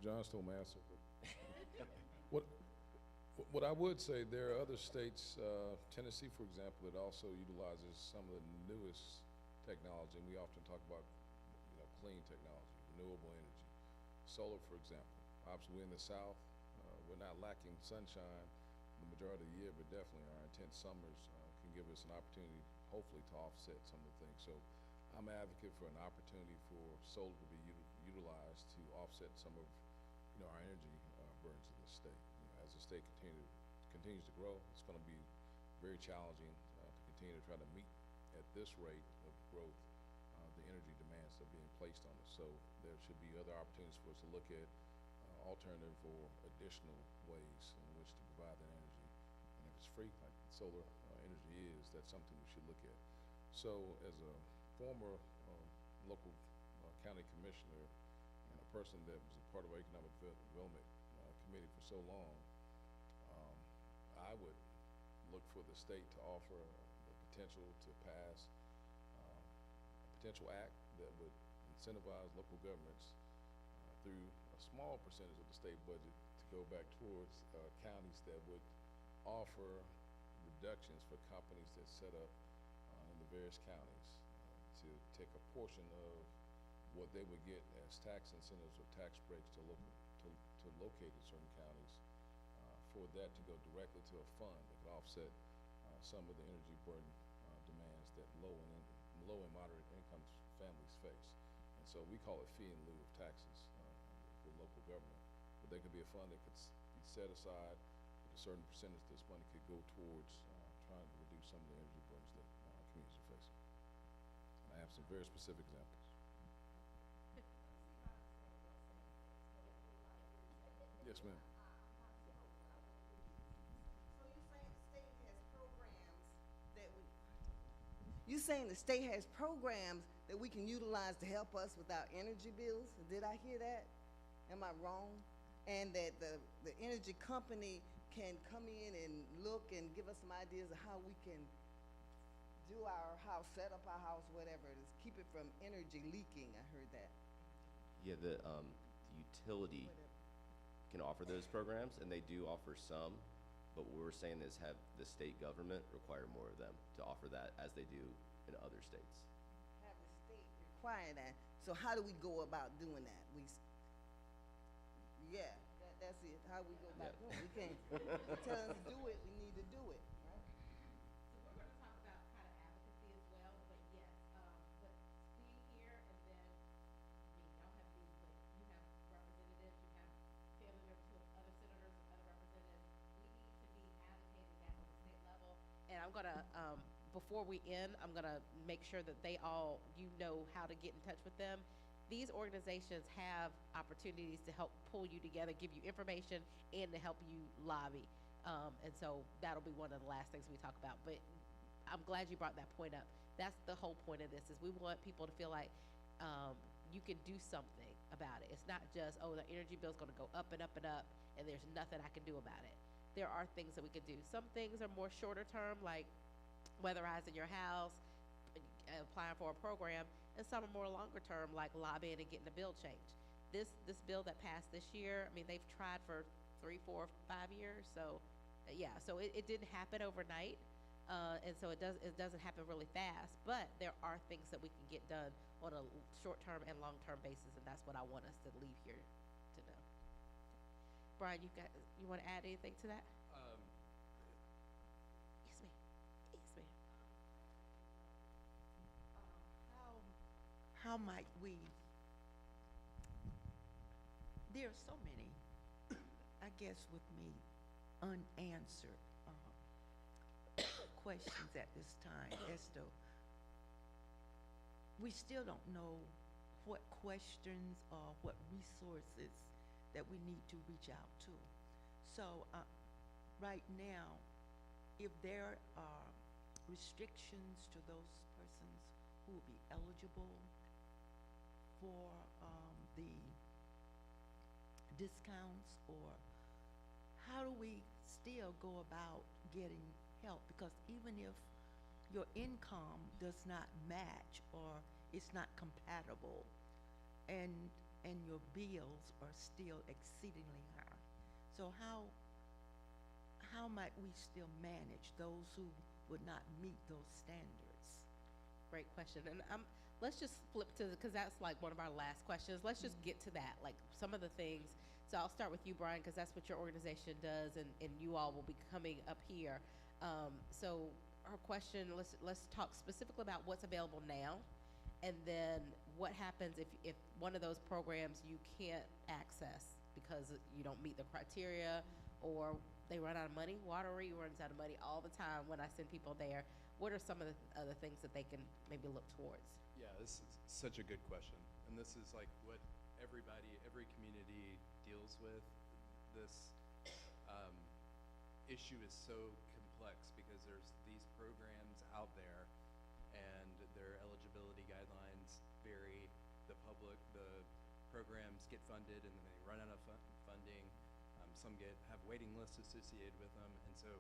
John stole my answer. But what I would say, there are other states, Tennessee, for example, that also utilizes some of the newest technology, and we often talk about, clean technology, renewable energy. Solar, for example. Obviously, we're in the South. We're not lacking sunshine the majority of the year, but definitely our intense summers can give us an opportunity, hopefully, to offset some of the things. So I'm an advocate for an opportunity for solar to be utilized to offset some of, our energy burdens in the state. As the state continues to grow, it's going to be very challenging to continue to try to meet at this rate of growth the energy demands that are being placed on us. So there should be other opportunities for us to look at alternative or additional ways in which to provide that energy. And if it's free, like solar energy is, that's something we should look at. So as a former local county commissioner and a person that was a part of our economic development committee for so long, I would look for the state to offer the potential to pass a potential act that would incentivize local governments through a small percentage of the state budget to go back towards counties that would offer reductions for companies that set up in the various counties to take a portion of what they would get as tax incentives or tax breaks to locate in certain counties, for that to go directly to a fund that could offset some of the energy burden demands that low and moderate income families face. And so we call it fee in lieu of taxes for local government. But there could be a fund that could be set aside with a certain percentage of this money could go towards trying to reduce some of the energy burdens that our communities are facing. And I have some very specific examples. Yes, ma'am. You saying the state has programs that we can utilize to help us with our energy bills? Did I hear that? Am I wrong? And that the energy company can come in and look and give us some ideas of how we can do our house, set up our house, whatever it is, keep it from energy leaking. I heard that. Yeah, the utility can offer those programs, and they do offer some. But what we're saying is have the state government require more of them to offer that as they do in other states. Have the state require that. So how do we go about doing that? That's it. How we go about doing it. We can't tell us to do it. We need to do it. Right? So we're going to talk about kind of advocacy as well, but yes, but being here and then, y'all have these, like, you have representatives, you have family members who have other senators, other representatives. We need to be advocating that on the state level. And I'm going to, before we end, I'm going to make sure that they all, how to get in touch with them. These organizations have opportunities to help pull you together, give you information, and to help you lobby. And so that'll be one of the last things we talk about. But I'm glad you brought that point up. That's the whole point of this, is we want people to feel like you can do something about it. It's not just, the energy bill's gonna go up and up and up, and there's nothing I can do about it. There are things that we can do. Some things are more shorter term, like weatherizing your house, applying for a program, and some are more longer term, like lobbying and getting a bill changed. This bill that passed this year, they've tried for 3, 4, 5 years. So so it didn't happen overnight, and so it doesn't happen really fast. But there are things that we can get done on a short term and long term basis, and that's what I want us to leave here to know. Brian, you want to add anything to that? Yes, ma'am. Yes, ma'am. How might we, there are so many, I guess with me, unanswered questions at this time as to, we still don't know what questions or what resources that we need to reach out to. So right now, if there are restrictions to those persons who will be eligible for the discounts, or how do we still go about getting help? Because even if your income does not match or it's not compatible, and and your bills are still exceedingly high. So how might we still manage those who would not meet those standards? Great question. And let's just flip to, because that's like one of our last questions. Let's just get to that, like some of the things. So I'll start with you, Brian, because that's what your organization does, and you all will be coming up here. So our question, let's talk specifically about what's available now, and then what happens if one of those programs you can't access because you don't meet the criteria, or they run out of money. Watery runs out of money all the time when I send people there. What are some of the other things that they can maybe look towards? Yeah, this is such a good question. And this is like what every community deals with. This issue is so complex because there's these programs out there and their eligibility guidelines vary. The programs get funded and then they run out of funding. Some have waiting lists associated with them. And so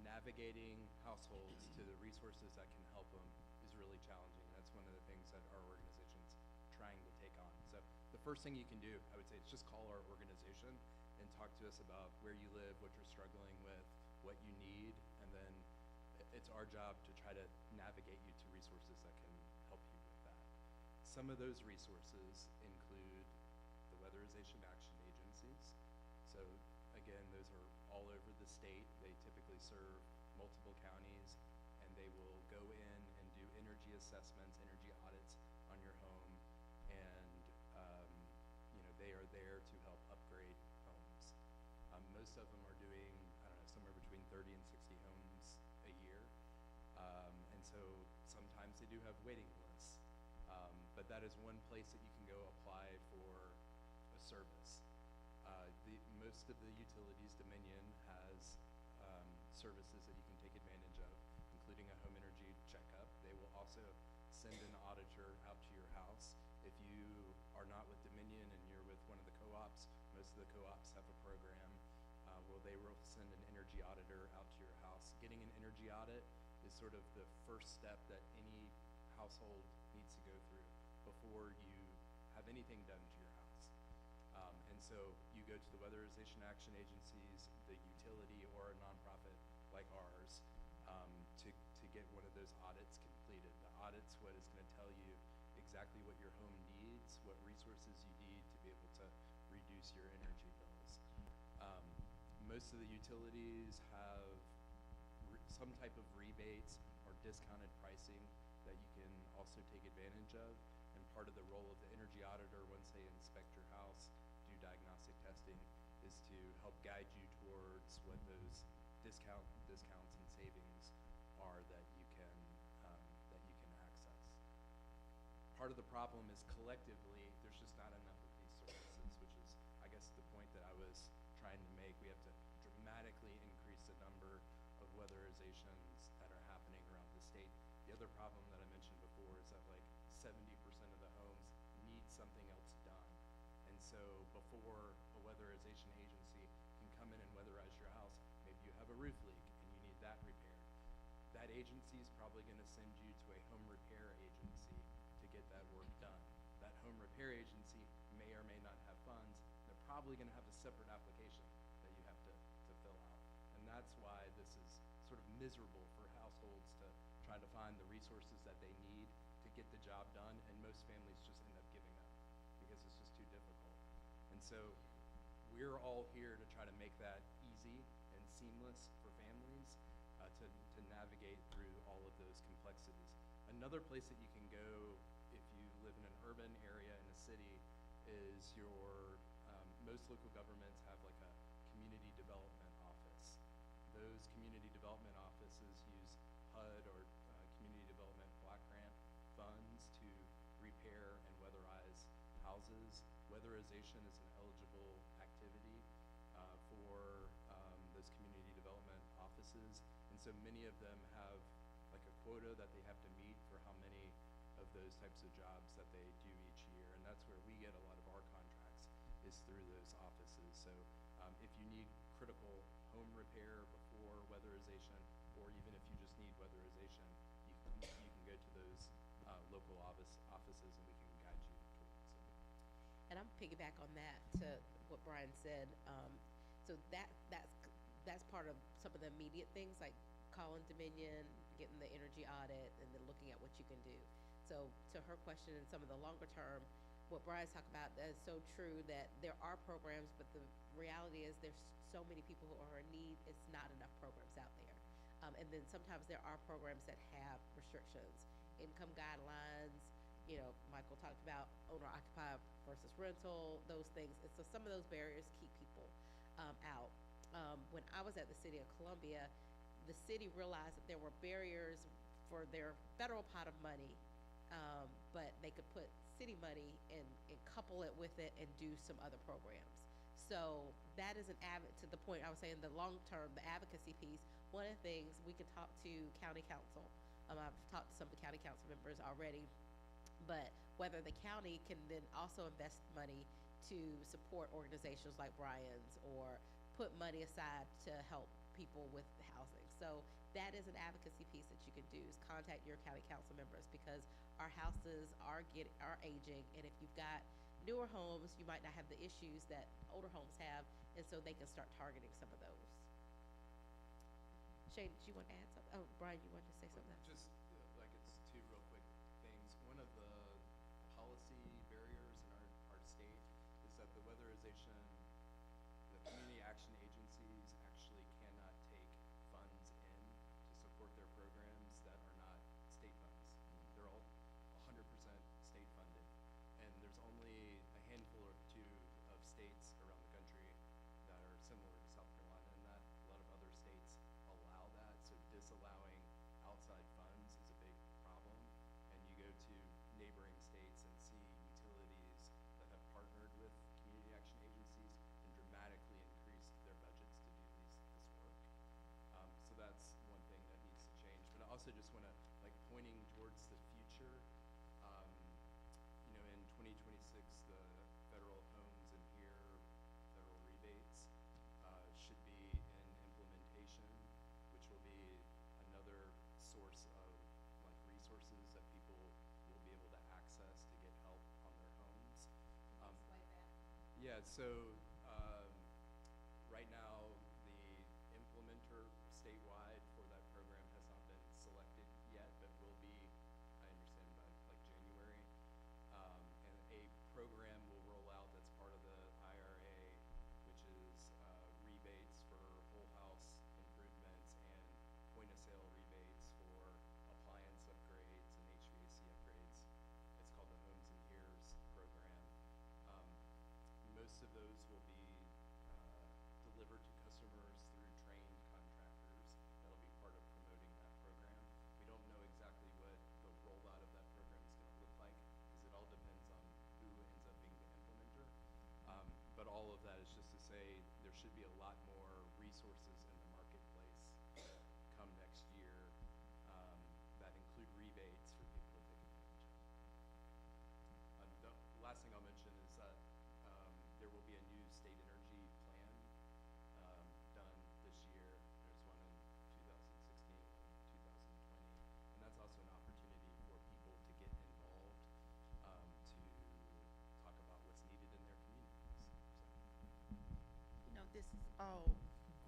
navigating households to the resources that can help them is really challenging. That's one of the things that our organization's trying to take on. So the first thing you can do, I would say, is just call our organization and talk to us about where you live, what you're struggling with, what you need, and then it's our job to try to navigate you to resources that can help you with that. Some of those resources include the weatherization action agencies. So again, those are all over the state. They typically serve multiple counties, and they will go in and do energy assessments, energy audits on your home, and they are there to help upgrade homes. Most of them are doing, I don't know, somewhere between 30 and 60 homes a year, and so sometimes they do have waiting lists, but that is one place that you can go apply for a service. Most of the utilities, Dominion has services that you can take advantage of, including a home energy checkup. They will also send an auditor out to your house. If you are not with Dominion and you're with one of the co-ops, most of the co-ops have a program where they will send an energy auditor out to your house. Getting an energy audit is sort of the first step that any household needs to go through before you have anything done to your house. And so you go to the weatherization action agencies, the utility, or a nonprofit like ours to get one of those audits completed. The audit's what is going to tell you exactly what your home needs, what resources you need to be able to reduce your energy bills. Most of the utilities have some type of rebates or discounted pricing that you can also take advantage of. And part of the role of the energy auditor, once they inspect your house, do diagnostic testing, is to help guide you towards what those discounts and savings are that you can access. Part of the problem is collectively there's just not enough of these services, which is, I guess, the point that I was trying to make. We have to dramatically increase the number of weatherizations that are happening around the state. The other problem that I mentioned before is that like 70% of the homes need something else done. And so before a weatherization agency can come in and weatherize your house, maybe you have a roof leak and you need that repaired. That agency is probably going to send you to a home repair agency to get that work done. That home repair agency may or may not have funds. They're probably going to have a separate application that you have to fill out. And that's why this is sort of miserable for households to try to find the resources that they need to get the job done, and most families just end up giving up because it's just too difficult. And so we're all here to try to make that easy and seamless for families to navigate through all of those complexities. Another place that you can go if you live in an urban area in a city is most local governments have like a community development office. Those community development offices use HUD or Community Development Block Grant funds to repair and weatherize houses. Weatherization is an eligible activity for those community development offices. And so many of them have like a quota that they have to meet for how many of those types of jobs that they do each year. And that's where we get a lot of our contracts, is through those offices. So if you need critical home repair before weatherization, or even if you just need weatherization, you can go to those local offices and we can guide you towards it. And I'm piggyback on that to what Brian said. So that's part of some of the immediate things like calling Dominion, getting the energy audit, and then looking at what you can do. So to her question and some of the longer term, what Brian's talking about, that is so true that there are programs, but the reality is there's so many people who are in need, it's not enough programs out there. And then sometimes there are programs that have restrictions, income guidelines, you know, Michael talked about owner occupied versus rental, those things. And so some of those barriers keep people out. When I was at the City of Columbia, the city realized that there were barriers for their federal pot of money, but they could put city money and couple it with it and do some other programs. So that is to the point I was saying, the long term, the advocacy piece. One of the things we can talk to county council. I've talked to some of the county council members already, but whether the county can then also invest money to support organizations like Brian's or put money aside to help people with housing. So that is an advocacy piece that you can do, is contact your county council members, because our houses are aging, and if you've got newer homes, you might not have the issues that older homes have, and so they can start targeting some of those. Shane, did you want to add something? Oh, Brian, you wanted to say something? Just like it's two real quick things. One of the policy barriers in our state is that the weatherization, the community action agencies actually cannot take funds in to support their programs that are not state funds. They're all 100% state funded. And there's only a handful or two of states around the country that are similar to South Carolina in that. A lot of other states allow that, so disallowing outside funds is a big problem. And you go to neighboring states and see utilities that have partnered with community action agencies and dramatically increased their budgets to do this work. So that's one thing that needs to change. But I also just want to, like, pointing towards the future, you know, in 2026, the federal homes and here, federal rebates should be in implementation, which will be another source of like resources that people will be able to access to get help on their homes. Yeah, so right now the implementer statewide for that program has not been selected yet, but will be, I understand, by like January. And a program will roll out that's part of the IRA, which is rebates for whole house improvements and point of sale rebates for appliance upgrades and HVAC upgrades. It's called the Homes and Here's program. Most of those will be delivered to customers through trained contractors. That'll be part of promoting that program. We don't know exactly what the rollout of that program is going to look like, because it all depends on who ends up being the implementer. But all of that is just to say there should be a lot more resources in the marketplace come next year that include rebates for people to take advantage of. The last thing I'll mention is that there will be a new state energy plan done this year. There's one in 2016 and 2020, and that's also an opportunity for people to get involved, to talk about what's needed in their communities. You know, this is all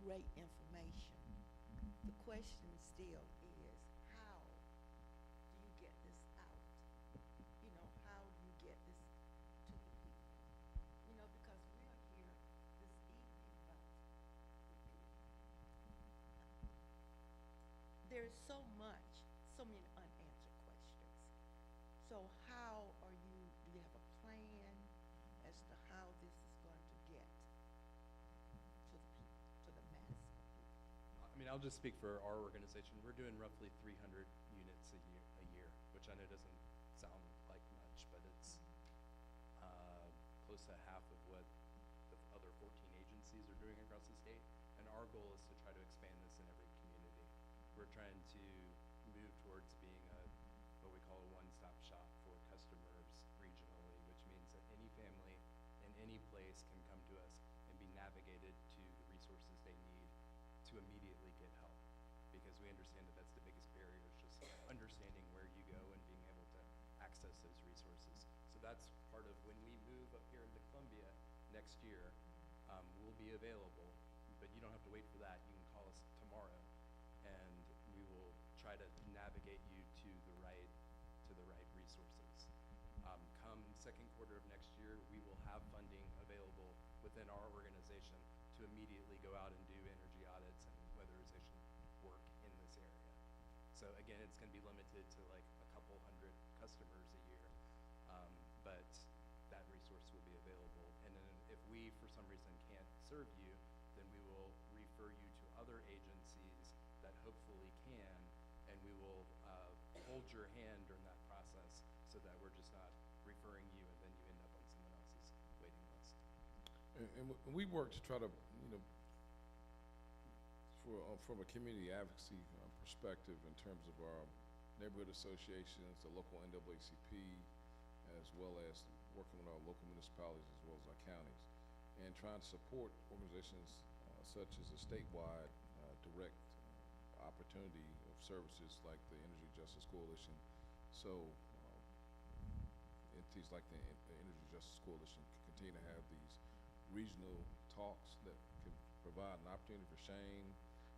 great information. The question still is, how do you get this out? You know, how do you get this to the people? You know, because we are here this evening, but there's so many unanswered questions. So how do you have a plan as to how this is going to get to the people, to the mass of people? I mean, I'll just speak for our organization. We're doing roughly 300 units a year, which I know doesn't sound like much, but it's close to half of what the other 14 agencies are doing across the state. And our goal is to try to expand this in every community. We're trying to move towards being what we call a one-stop shop for customers regionally, which means that any family in any place can come to us and be navigated to the resources they need to immediately get help. Because we understand that that's the biggest barrier, is just understanding where you go and being able to access those resources. So that's part of when we move but here in Columbia next year, will be available, but you don't have to wait for that. You can call us tomorrow, and we will try to navigate you to the right resources. Come second quarter of next year, we will have funding available within our organization to immediately go out and do energy audits and weatherization work in this area. So again, it's going to be limited to like a couple hundred customers a year, but that resource will be available. And then if we, for some reason, can't serve you, then we will refer you to other agencies that hopefully can, and we will hold your hand during that process so that we're just not referring you and then you end up on someone else's waiting list. And we work to try to, from a community advocacy perspective in terms of our neighborhood associations, the local NAACP, as well as working with our local municipalities as well as our counties, and trying to support organizations such as a statewide direct opportunity of services like the Energy Justice Coalition. So entities like the Energy Justice Coalition can continue to have these regional talks that can provide an opportunity for Shane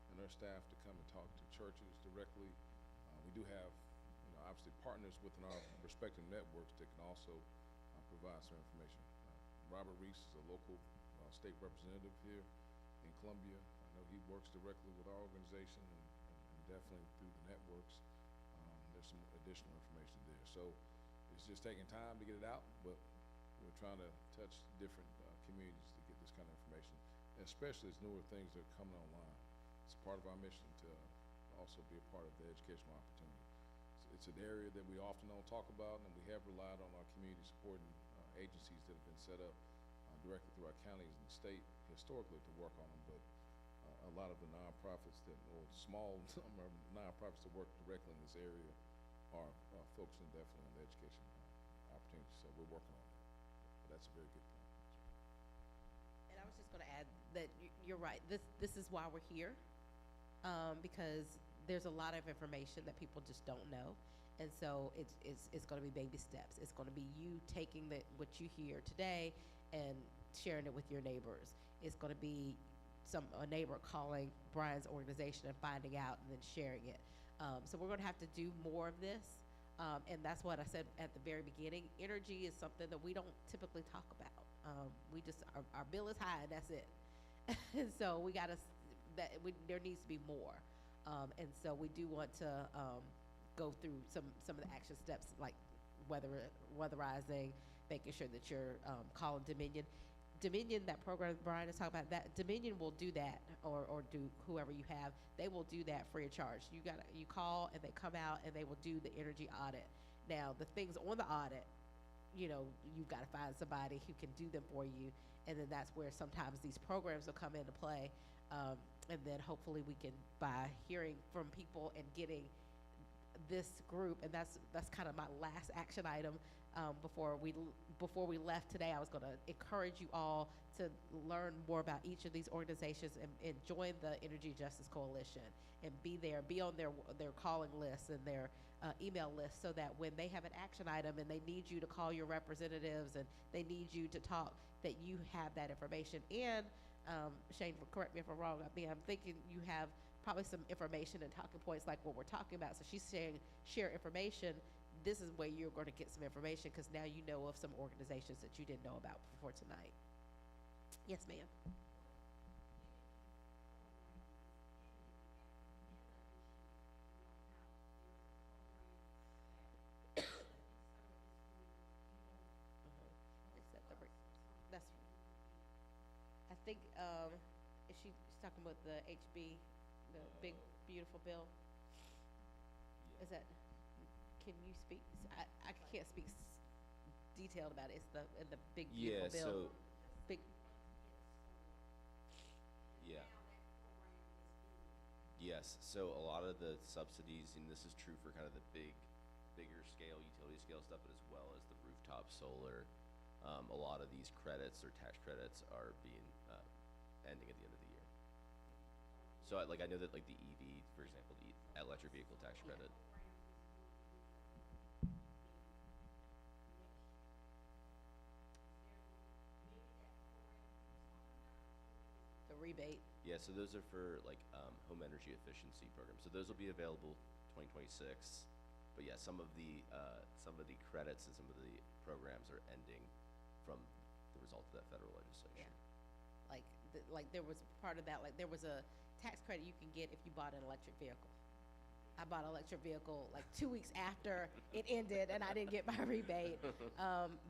and her staff to come and talk to churches directly. We do have, obviously partners within our respective networks that can also provide some information. Robert Reese is a local state representative here in Columbia. I know he works directly with our organization and definitely through the networks. There's some additional information there. So it's just taking time to get it out, but we're trying to touch different communities to get this kind of information, especially as newer things are coming online. It's part of our mission to also be a part of the educational opportunity. It's an area that we often don't talk about, and we have relied on our community supporting agencies that have been set up directly through our counties and the state historically to work on them, but a lot of the nonprofits or small number of nonprofits that work directly in this area are focusing definitely on the education opportunities, so we're working on that. But that's a very good point. And I was just going to add that you're right. This is why we're here, because there's a lot of information that people just don't know, and so it's going to be baby steps. It's going to be you taking what you hear today and sharing it with your neighbors. It's going to be a neighbor calling Brian's organization and finding out and then sharing it. So we're going to have to do more of this, and that's what I said at the very beginning. Energy is something that we don't typically talk about. We just our bill is high, and that's it. And so there needs to be more, and so we do want to go through some of the action steps like weatherizing, making sure that you're calling Dominion. Dominion, that program Brian is talking about, that Dominion will do that, or do whoever you have, they will do that free of charge. You call and they come out and they will do the energy audit. Now the things on the audit, you've got to find somebody who can do them for you, and then that's where sometimes these programs will come into play, and then hopefully we can, by hearing from people and getting this group, and that's kind of my last action item. Before we left today, I was going to encourage you all to learn more about each of these organizations and join the Energy Justice Coalition and be on their calling lists and their email lists, so that when they have an action item and they need you to call your representatives and they need you to talk, that you have that information. And Shane, correct me if I'm wrong, I'm thinking you have probably some information and talking points like what we're talking about. So she's saying share information. This is where you're going to get some information, because now you know of some organizations that you didn't know about before tonight. Yes, ma'am. I think she's talking about the HB, the big beautiful bill. Is that? Can you speak? I can't speak detailed about it. It's the big beautiful bill. Big. Yeah. Yes. So a lot of the subsidies, and this is true for kind of the bigger scale, utility scale stuff, but as well as the rooftop solar. A lot of these credits or tax credits are being ending at the end of the year. So I know that like the EV, for example, the electric vehicle tax credit. rebate. Yeah, so those are for like home energy efficiency programs. So those will be available 2026. But yeah, some of the credits and some of the programs are ending from the result of that federal legislation. Yeah. Like there was part of that, like there was a tax credit you can get if you bought an electric vehicle. I bought an electric vehicle like 2 weeks after it ended, and I didn't get my rebate.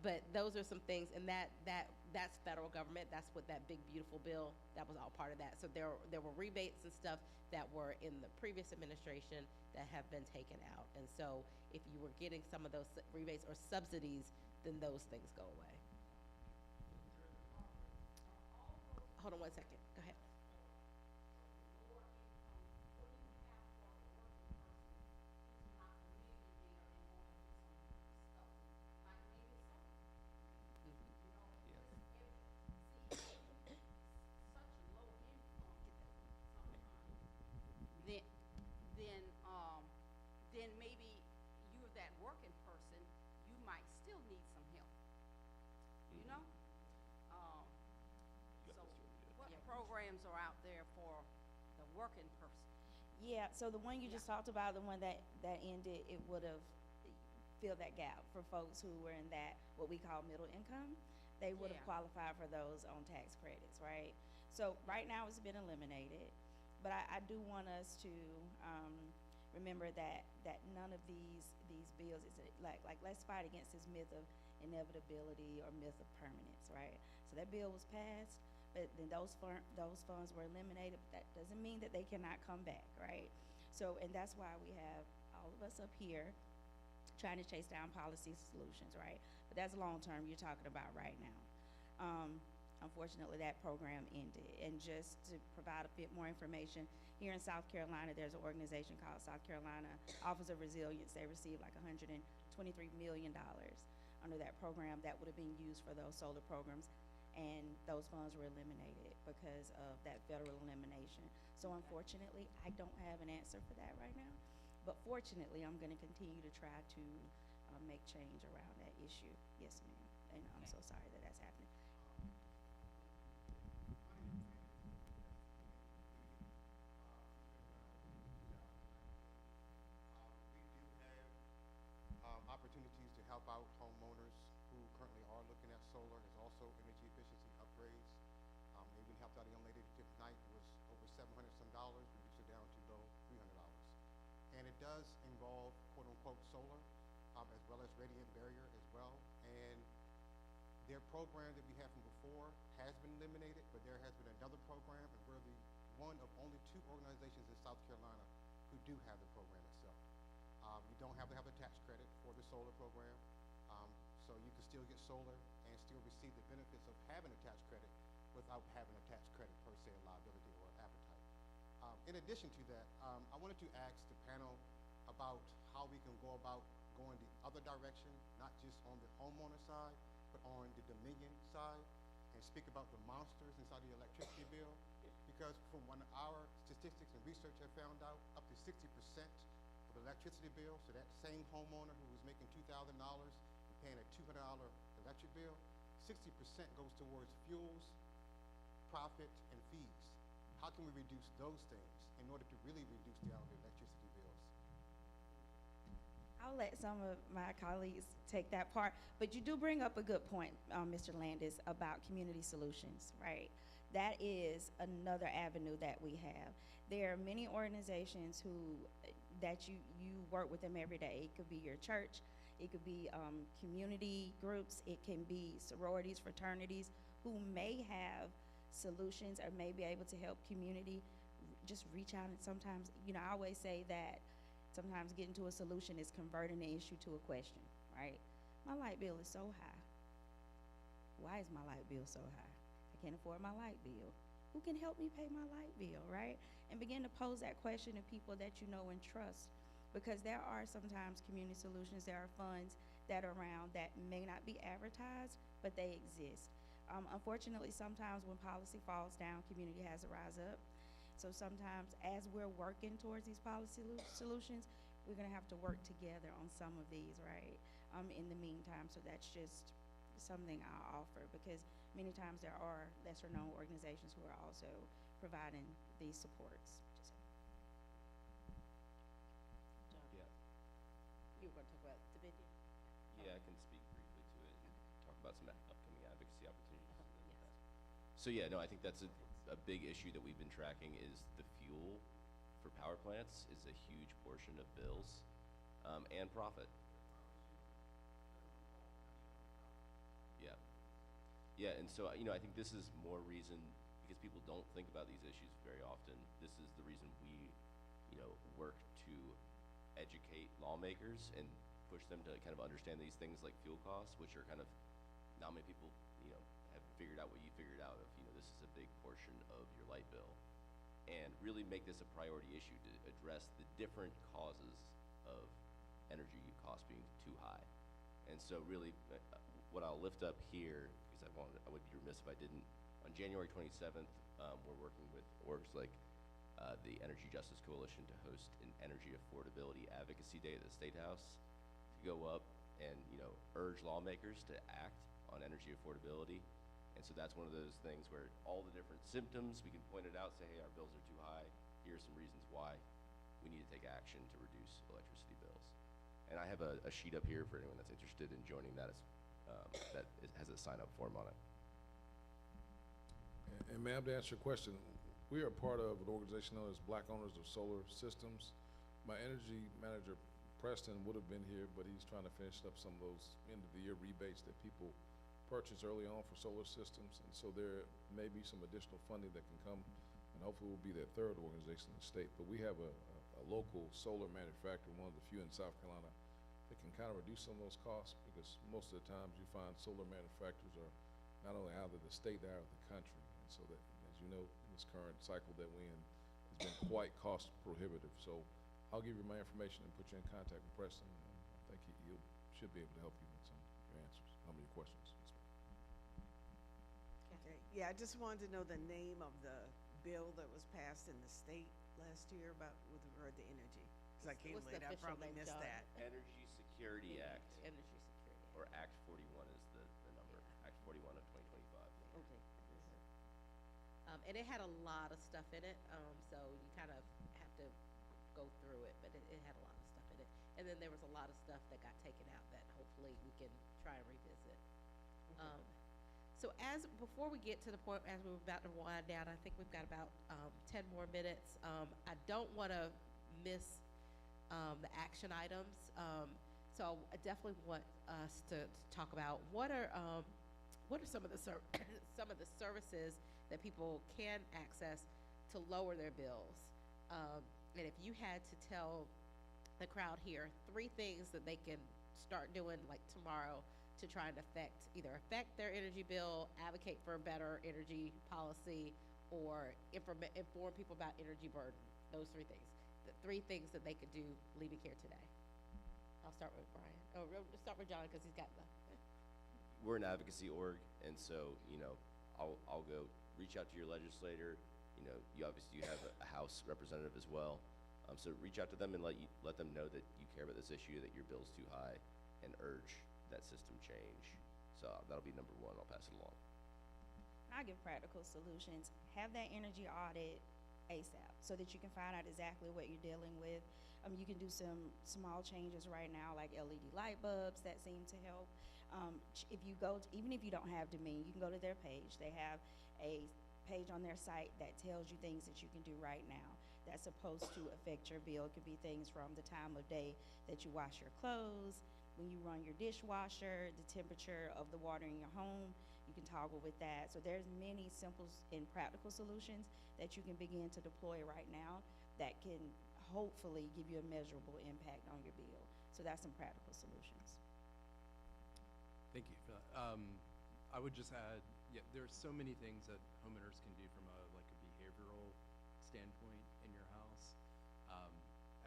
But those are some things, and that's federal government. That's what that big beautiful bill, that was all part of that. So there were rebates and stuff that were in the previous administration that have been taken out. And so if you were getting some of those rebates or subsidies, then those things go away. Hold on one second. Go ahead. Then maybe you're that working person, you might still need some help, you know? You got So this, Julie. what programs are out there for the working person? Yeah, so the one you just talked about, the one that ended, it would have filled that gap for folks who were in that, what we call middle income. They would have Yeah. qualified for those on tax credits, right? So right now it's been eliminated, but I do want us to remember that none of these bills is like let's fight against this myth of inevitability or myth of permanence, right? So that bill was passed, but then those funds were eliminated, but that doesn't mean that they cannot come back, right? So, and that's why we have all of us up here trying to chase down policy solutions, right? But that's long term you're talking about right now. Unfortunately, that program ended. And just to provide a bit more information, here in South Carolina, there's an organization called South Carolina Office of Resilience. They received like $123 million under that program that would have been used for those solar programs. And those funds were eliminated because of that federal elimination. So unfortunately, I don't have an answer for that right now. But fortunately, I'm going to continue to try to make change around that issue. Yes, ma'am. And I'm so sorry that that's happening. Opportunities to help out homeowners who currently are looking at solar. There's also energy efficiency upgrades. Even helped out a young lady tonight. It was over $700 some, reduced it down to low $300. And it does involve quote unquote solar, as well as radiant barrier as well. And their program that we had from before has been eliminated, but there has been another program, and we're the one of only 2 organizations in South Carolina who do have the program itself. You don't have to have a tax credit for the solar program, so you can still get solar and still receive the benefits of having a tax credit without having a tax credit per se, a liability or appetite. In addition to that, I wanted to ask the panel about how we can go about going the other direction, not just on the homeowner side, but on the Dominion side, and speak about the monsters inside the electricity bill. Because from what our statistics and research have found out, up to 60% of the electricity bill, so that same homeowner who was making $2,000 and paying a $200 electric bill, 60% goes towards fuels, profit, and fees. How can we reduce those things in order to really reduce the electricity bills? I'll let some of my colleagues take that part, but you do bring up a good point, Mr. Landis, about community solutions, right? That is another avenue that we have. There are many organizations that you work with them every day. It could be your church, it could be community groups, it can be sororities, fraternities, who may have solutions or may be able to help community. Just reach out, and sometimes, I always say that sometimes getting to a solution is converting the issue to a question, right? My light bill is so high. Why is my light bill so high? I can't afford my light bill. Who can help me pay my light bill, right? And begin to pose that question to people that you know and trust, because there are sometimes community solutions, there are funds that are around that may not be advertised, but they exist. Unfortunately, sometimes when policy falls down, community has to rise up. So sometimes as we're working towards these policy solutions, we're gonna have to work together on some of these, right? In the meantime, so that's just something I'll offer, because many times there are lesser-known organizations who are also providing these supports. John, Yeah. you were going to talk about Dominion? Yeah, I can speak briefly to it and talk about some upcoming advocacy opportunities. and then Yes. pass. So yeah, no, I think that's a big issue that we've been tracking is the fuel for power plants is a huge portion of bills and profit. Yeah. Yeah, and so, I think this is more reason, because people don't think about these issues very often, this is the reason we, work to educate lawmakers and push them to kind of understand these things like fuel costs, which are kind of, not many people, have figured out what you figured out of, this is a big portion of your light bill. And really make this a priority issue to address the different causes of energy costs being too high. And so really, what I'll lift up here, because I would be remiss if I didn't, on January 27th, we're working with orgs like the Energy Justice Coalition to host an Energy Affordability Advocacy Day at the State House, to go up and, urge lawmakers to act on energy affordability. And so that's one of those things where all the different symptoms, we can point it out, say, hey, our bills are too high, here are some reasons why we need to take action to reduce electricity bills. And I have a sheet up here for anyone that's interested in joining that. Has a sign-up form on it. And ma'am, to answer your question, we are part of an organization known as Black Owners of Solar Systems. My energy manager, Preston, would have been here, but he's trying to finish up some of those end-of-the-year rebates that people purchase early on for solar systems. And so there may be some additional funding that can come, and hopefully we'll be that third organization in the state. But we have a local solar manufacturer, one of the few in South Carolina, that can kind of reduce some of those costs, because most of the times you find solar manufacturers are not only out of the state, they're out of the country. And so that, as you know, this current cycle that we're in has been quite cost prohibitive. So I'll give you my information and put you in contact with Preston, and I think he should be able to help you with some of your answers, some of your questions. Okay, yeah, I just wanted to know the name of the bill that was passed in the state last year with regard to energy. Because I came What's the late, I official probably name, missed John? that. Energy Security Act, Energy Security. or Act 41 is the number, Yeah. Act 41 of 2025. Okay. And it had a lot of stuff in it, so you kind of have to go through it, but it had a lot of stuff in it. And then there was a lot of stuff that got taken out that hopefully we can try and revisit. So before we get to the point, as we're about to wind down, I think we've got about 10 more minutes. I don't want to miss the action items. So I definitely want us to talk about what are some of the some of the services that people can access to lower their bills. And if you had to tell the crowd here 3 things that they can start doing like tomorrow to try and either affect their energy bill, advocate for a better energy policy, or inform people about energy burden, those 3 things. The 3 things that they could do leaving here today. I'll start with Brian. Oh, we'll start with John because he's got the. We're an advocacy org, and so, I'll go reach out to your legislator. You obviously have a House representative as well. So reach out to them and let them know that you care about this issue, that your bill's too high, and urge that system change. So that'll be number 1. I'll pass it along. I'll give practical solutions. Have that energy audit ASAP so that you can find out exactly what you're dealing with. You can do some small changes right now, like LED light bulbs that seem to help. If you even if you don't have Dominion, you can go to their page. They have a page on their site that tells you things that you can do right now that's supposed to affect your bill. It could be things from the time of day that you wash your clothes, when you run your dishwasher, the temperature of the water in your home. You can toggle with that. So there's many simple and practical solutions that you can begin to deploy right now that can hopefully give you a measurable impact on your bill. So that's some practical solutions. Thank you for that. I would just add, there's so many things that homeowners can do from a behavioral standpoint in your house.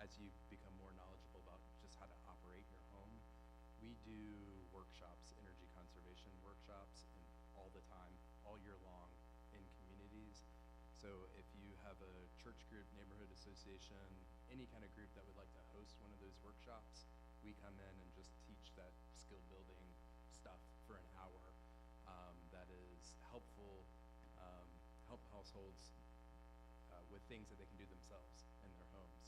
As you become more knowledgeable about just how to operate your home, we do workshops, energy conservation workshops, all the time, all year long in communities. So if you have a church group, neighborhood association, any kind of group that would like to host one of those workshops, we come in and just teach that skill building stuff for an hour. That is helpful, help households with things that they can do themselves in their homes.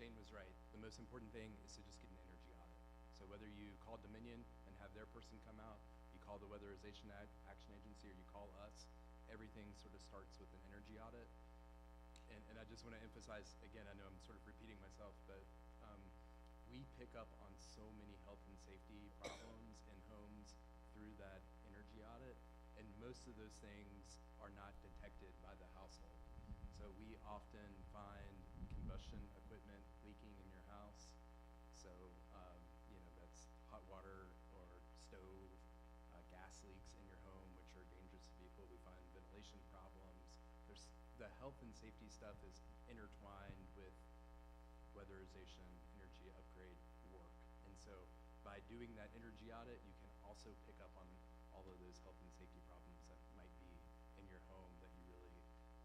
Shane was right. The most important thing is to just get an energy audit. So whether you call Dominion and have their person come out, you call the Weatherization Action Agency, or you call us, everything sort of starts with an energy audit. And I just want to emphasize, again, I know I'm sort of repeating myself, but we pick up on so many health and safety problems in homes through that energy audit, and most of those things are not detected by the household. So we often find combustion equipment leaking in your house. So, that's hot water or stove, gas leaks in your home, which are dangerous to people. We find ventilation problems. The health and safety stuff is intertwined with weatherization, energy upgrade work. And so by doing that energy audit, you can also pick up on all of those health and safety problems that might be in your home that you really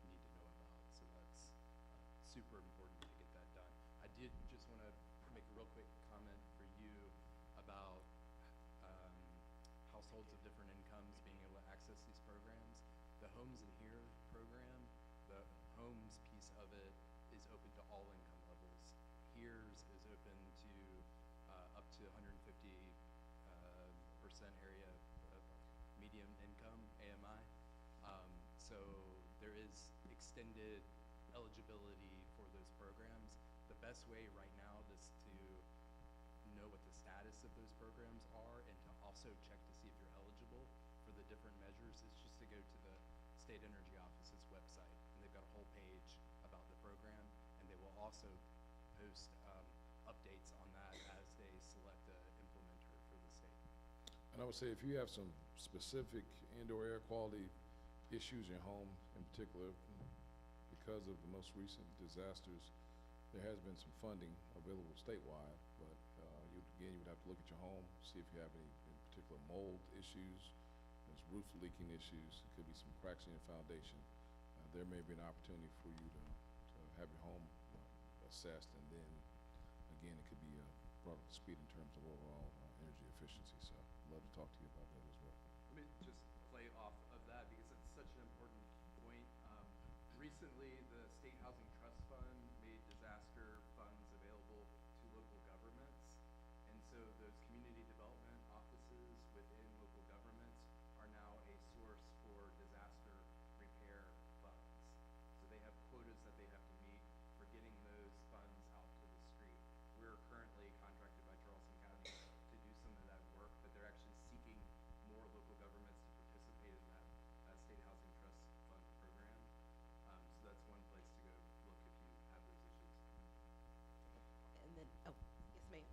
need to know about. So that's super important to get that done. I did just want to make a real quick comment for you about households of different incomes being able to access these programs. The Homes in Here program, the homes piece of it is open to all income levels. HERE's is open to up to 150% area of median income, AMI. So there is extended eligibility for those programs. The best way right now is to know what the status of those programs are and to also check to see if you're eligible for the different measures is just to go to the State Energy Office's website, and they've got a whole page about the program, and they will also post updates on that as they select an implementer for the state. And I would say if you have some specific indoor air quality issues in your home in particular, because of the most recent disasters, there has been some funding available statewide, but you would have to look at your home, see if you have any in particular mold issues, there's roof leaking issues, it could be some cracks in your foundation. There may be an opportunity for you to have your home assessed, and then again, it could be brought up to speed in terms of overall energy efficiency. So I'd love to talk to you about that as well. Let me just play off of that because it's such an important point. Recently, the State Housing Trust Fund made disaster funds available to local governments. And so those community development offices within local governments are now a source for disaster repair funds. So they have quotas that they have to meet for getting those funds out to the street. We're currently contracted by Charleston County to do some of that work, but they're actually seeking more local governments to participate in that State Housing Trust Fund program. So that's one place to go look if you have those issues. And then, oh, yes, ma'am.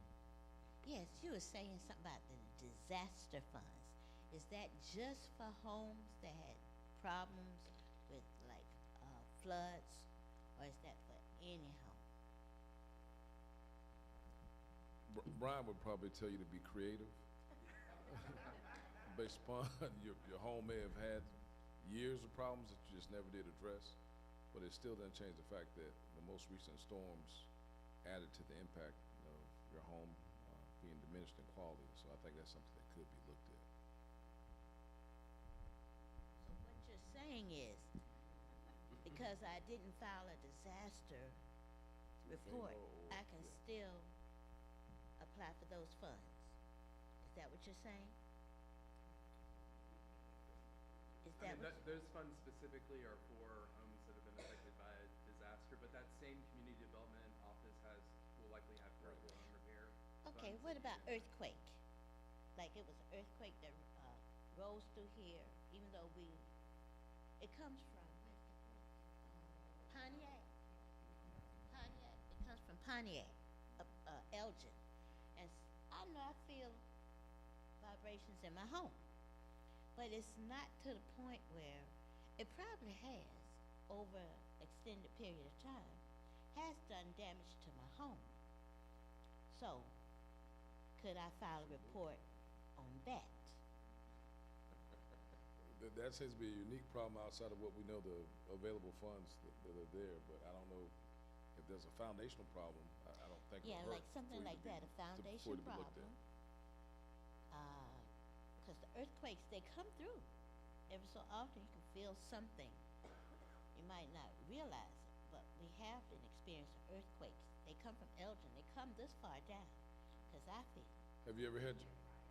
Yes, you were saying something about the disaster funds. Is that just for homes that had problems with like floods, or is that for any home? Brian would probably tell you to be creative. Based upon your home may have had years of problems that you just never did address, but it still doesn't change the fact that the most recent storms added to the impact of your home being diminished in quality. So I think that's something that could be looked at. So what you're saying is, because I didn't file a disaster report, I can still apply for those funds. Is that what you're saying? Is I that mean, what those funds specifically are for homes that have been affected by a disaster, but that same community development office will likely have critical home repair. Okay, funds what that you about can- earthquake? Like it was an earthquake that rolls through here, even though it comes from, where's that place? Pontiac. Pontiac, it comes from Pontiac, Elgin. And I know I feel vibrations in my home, but it's not to the point where it probably has, over an extended period of time, has done damage to my home. So, could I file a report on that? That seems to be a unique problem outside of what we know the available funds that are there, but I don't know if there's a foundational problem. I don't think Yeah, it'll hurt like something for you like to be- that, a for it foundation to be looked at. problem. Because the earthquakes, they come through. every so often you can feel something. You might not realize it, but we have been experiencing earthquakes. They come from Elgin. They come this far down, because I feel. Have you ever had,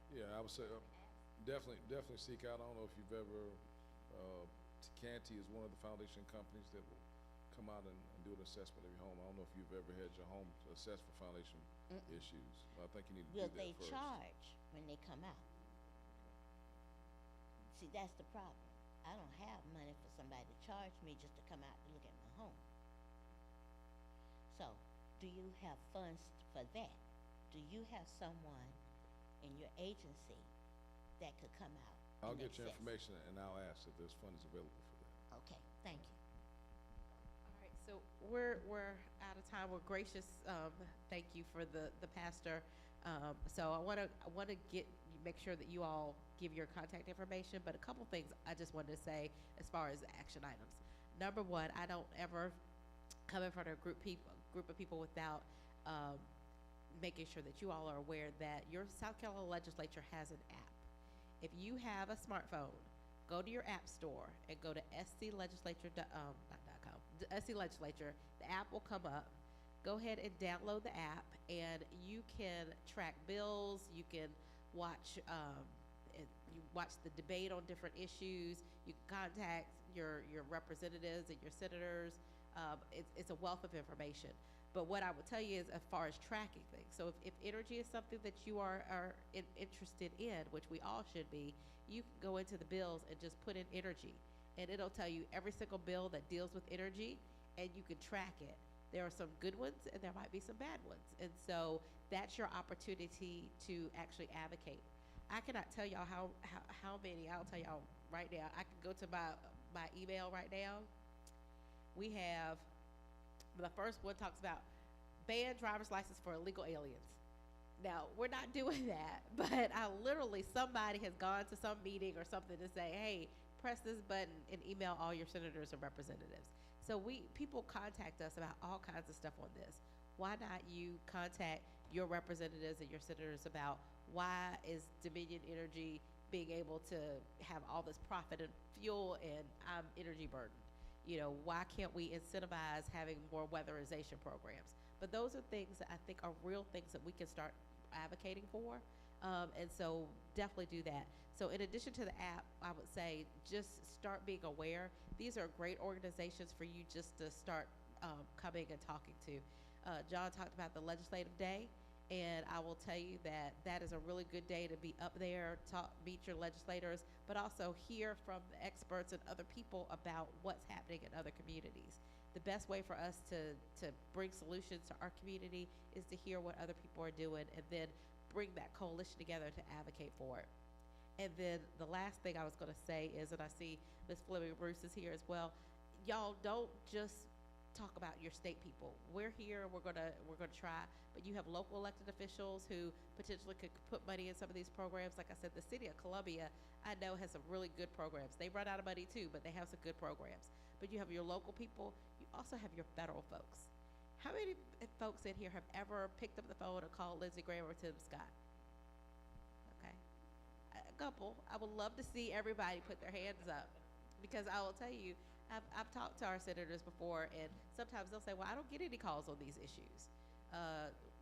yeah, I would say, definitely seek out. I don't know if you've ever, Canty is one of the foundation companies that will come out and do an assessment of your home. I don't know if you've ever had your home assessed for foundation issues. I think you need to Will do that they first. charge when they come out? See, that's the problem. I don't have money for somebody to charge me just to come out to look at my home. So, do you have funds for that? Do you have someone in your agency that could come out? I'll and get your assess? information and I'll ask if there's funds available for that. Okay, thank you. All right, so we're out of time. We're gracious. Thank you for the pastor. So I want to make sure that you all give your contact information. But a couple things I just wanted to say as far as action items. Number one, I don't ever come in front of a group of people without making sure that you all are aware that your South Carolina legislature has an app. If you have a smartphone, go to your app store and go to sclegislature.com. SC Legislature. The app will come up. Go ahead and download the app, and you can track bills. You can watch the debate on different issues. You can contact your representatives and your senators. It's a wealth of information. But what I would tell you is, as far as tracking things, so if energy is something that you are interested in, which we all should be, you can go into the bills and just put in energy, and it'll tell you every single bill that deals with energy, and you can track it. There are some good ones, and there might be some bad ones, and so that's your opportunity to actually advocate. I cannot tell y'all how many. I'll tell y'all right now. I can go to my email right now. We have, the first one talks about ban driver's license for illegal aliens. Now, we're not doing that, but somebody has gone to some meeting or something to say, hey, press this button and email all your senators and representatives. So people contact us about all kinds of stuff on this. Why not you contact your representatives and your senators about why is Dominion Energy being able to have all this profit and fuel, and I'm energy burdened? You know, why can't we incentivize having more weatherization programs? But those are things that I think are real things that we can start advocating for. And so definitely do that. So in addition to the app, I would say just start being aware. These are great organizations for you just to start coming and talking to. John talked about the legislative day, and I will tell you that that is a really good day to be up there, meet your legislators, but also hear from the experts and other people about what's happening in other communities. The best way for us to bring solutions to our community is to hear what other people are doing and then bring that coalition together to advocate for it. And then the last thing I was going to say is, and I see Ms. Fleming Bruce is here as well, y'all don't just talk about your state people. We're here, we're gonna try, but you have local elected officials who potentially could put money in some of these programs. Like I said, the city of Columbia, I know, has some really good programs. They run out of money too, but they have some good programs. But you have your local people, you also have your federal folks. How many folks in here have ever picked up the phone and called Lindsey Graham or Tim Scott? Okay, a couple. I would love to see everybody put their hands up, because I will tell you, I've talked to our senators before, and sometimes they'll say, well, I don't get any calls on these issues.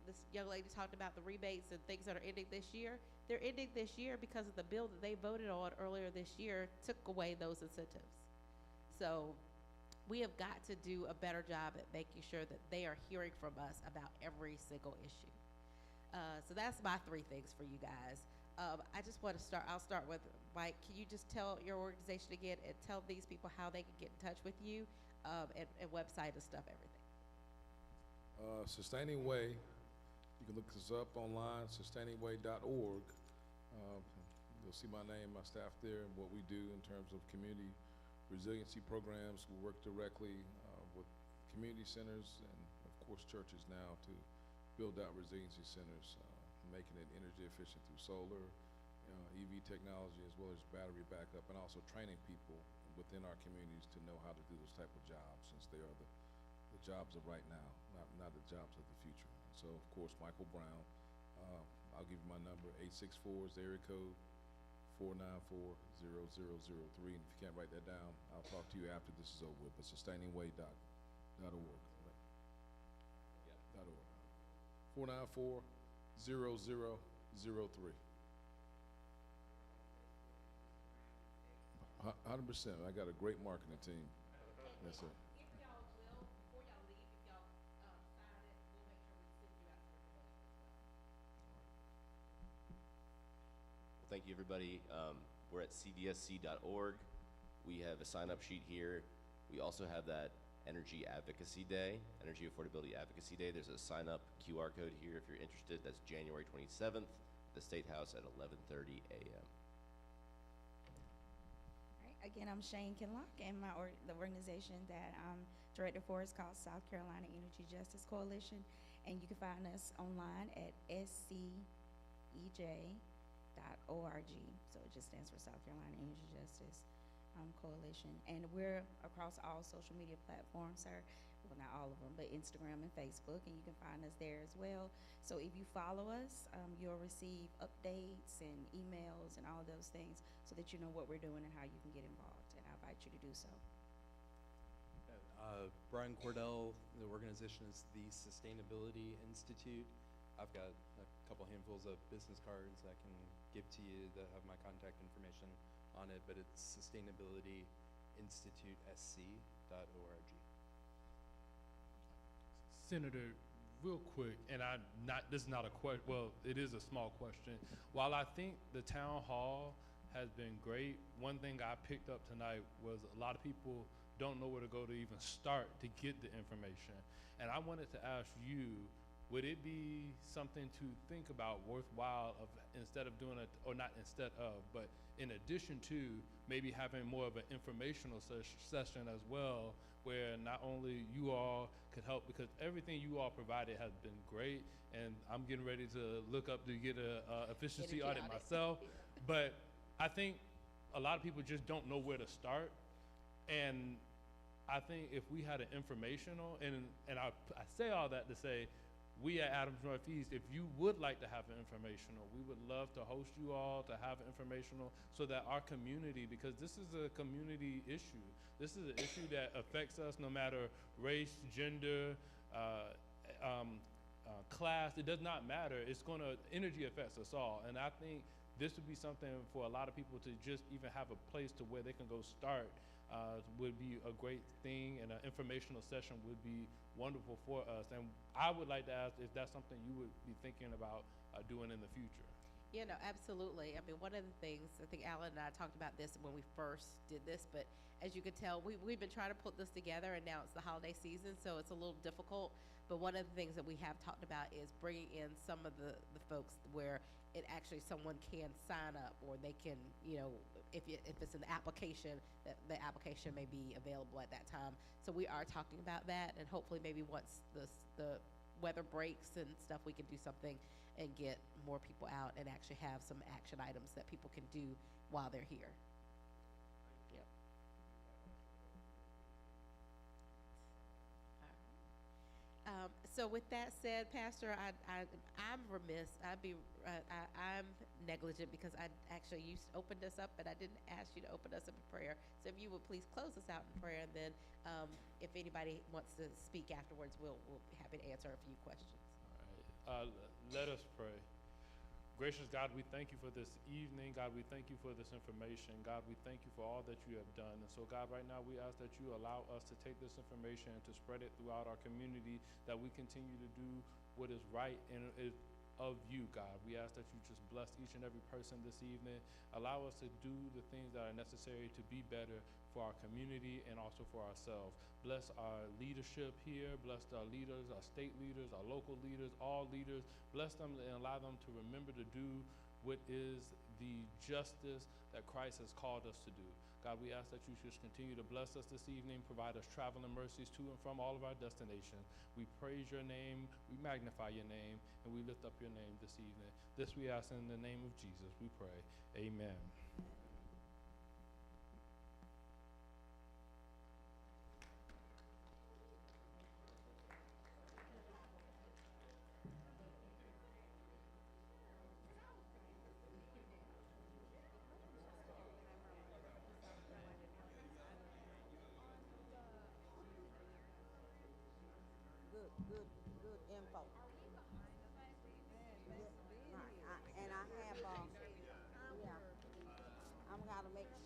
This young lady talked about the rebates and things that are ending this year. They're ending this year because of the bill that they voted on earlier this year took away those incentives. So we have got to do a better job at making sure that they are hearing from us about every single issue. So that's my 3 things for you guys. I just want to I'll start with Mike. Can you just tell your organization again and tell these people how they can get in touch with you, and website and stuff, everything? Sustaining Way, you can look us up online, sustainingway.org. You'll see my name, my staff there, and what we do in terms of community resiliency programs. We work directly with community centers and, of course, churches now to build out resiliency centers, making it energy efficient through solar, EV technology, as well as battery backup, and also training people within our communities to know how to do those type of jobs, since they are the jobs of right now, not the jobs of the future. So, of course, Michael Brown, I'll give you my number, 864 is the area code, 494-0003. And if you can't write that down, I'll talk to you after this is over with, but sustainingway.org. .org. 494-0003. 100%. I got a great marketing team. Yes, sir. If y'all will, before y'all leave, if y'all sign it, we'll make sure we send you out some information as well. Well, thank you, everybody. We're at cdsc.org. We have a sign-up sheet here. We also have that Energy Advocacy Day, Energy Affordability Advocacy Day. There's a sign-up QR code here if you're interested. That's January 27th, the State House at 11:30 a.m. Again, I'm Shane Kinlock, and the organization that I'm director for is called South Carolina Energy Justice Coalition, and you can find us online at scej.org. So it just stands for South Carolina Energy Justice Coalition, and we're across all social media platforms, sir. Well, not all of them, but Instagram and Facebook, and you can find us there as well. So if you follow us, you'll receive updates and emails and all those things so that you know what we're doing and how you can get involved, and I invite you to do so. Brian Cordell, the organization is the Sustainability Institute. I've got a couple handfuls of business cards I can give to you that have my contact information on it, but it's sustainabilityinstitutesc.org. Senator, real quick, and this is not a question, well, it is a small question. While I think the town hall has been great, one thing I picked up tonight was a lot of people don't know where to go to even start to get the information. And I wanted to ask you, would it be something to think about worthwhile of instead of doing it, or not instead of, but in addition to maybe having more of an informational session as well, where not only you all could help, because everything you all provided has been great, and I'm getting ready to look up to get a efficiency audit myself, but I think a lot of people just don't know where to start, and I think if we had an informational, and I say all that to say, we at Adams Northeast, if you would like to have an informational, we would love to host you all to have an informational so that our community, because this is a community issue. This is an issue that affects us no matter race, gender, class. It does not matter. Energy affects us all. And I think this would be something for a lot of people to just even have a place to where they can go start. Would be a great thing, and an informational session would be wonderful for us. And I would like to ask if that's something you would be thinking about doing in the future. Yeah, no, absolutely. I mean, one of the things, I think Alan and I talked about this when we first did this, but as you could tell, we've been trying to put this together, and now it's the holiday season, so it's a little difficult. But one of the things that we have talked about is bringing in some of the folks where it actually someone can sign up, or they can, if it's an application, the application may be available at that time. So we are talking about that, and hopefully maybe once the weather breaks and stuff, we can do something and get more people out and actually have some action items that people can do while they're here. Yep. All right. So with that said, Pastor, I'm remiss. I'm negligent because you opened us up, but I didn't ask you to open us up in prayer. So if you would please close us out in prayer, and then if anybody wants to speak afterwards, we'll be happy to answer a few questions. All right. Let us pray. Gracious God, we thank you for this evening. God, we thank you for this information. God, we thank you for all that you have done. And so, God, right now we ask that you allow us to take this information and to spread it throughout our community, that we continue to do what is right and is of you, God. We ask that you just bless each and every person this evening. Allow us to do the things that are necessary to be better for our community and also for ourselves. Bless our leadership here. Bless our leaders, our state leaders, our local leaders, all leaders. Bless them and allow them to remember to do what is the justice that Christ has called us to do. God, we ask that you just continue to bless us this evening, provide us traveling mercies to and from all of our destinations. We praise your name, we magnify your name, and we lift up your name this evening. This we ask in the name of Jesus, we pray. Amen.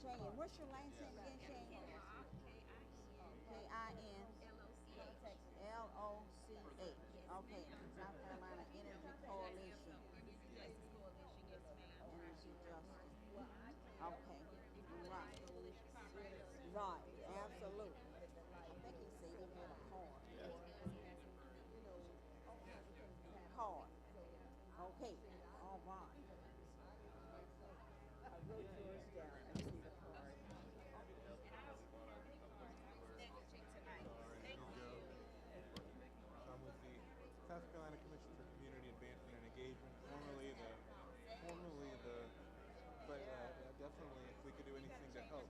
Shane, what's your last name again, Shane? K-I-N. L-O-C-H. Okay, South Carolina Energy Coalition. Energy Justice. Okay, right. Right, absolutely. I think he said he had a card. Card. Okay, all right. I wrote yours down. I see the card. I'm with the South Carolina Commission for Community Advancement and Engagement, formerly the, but definitely if we could do anything to help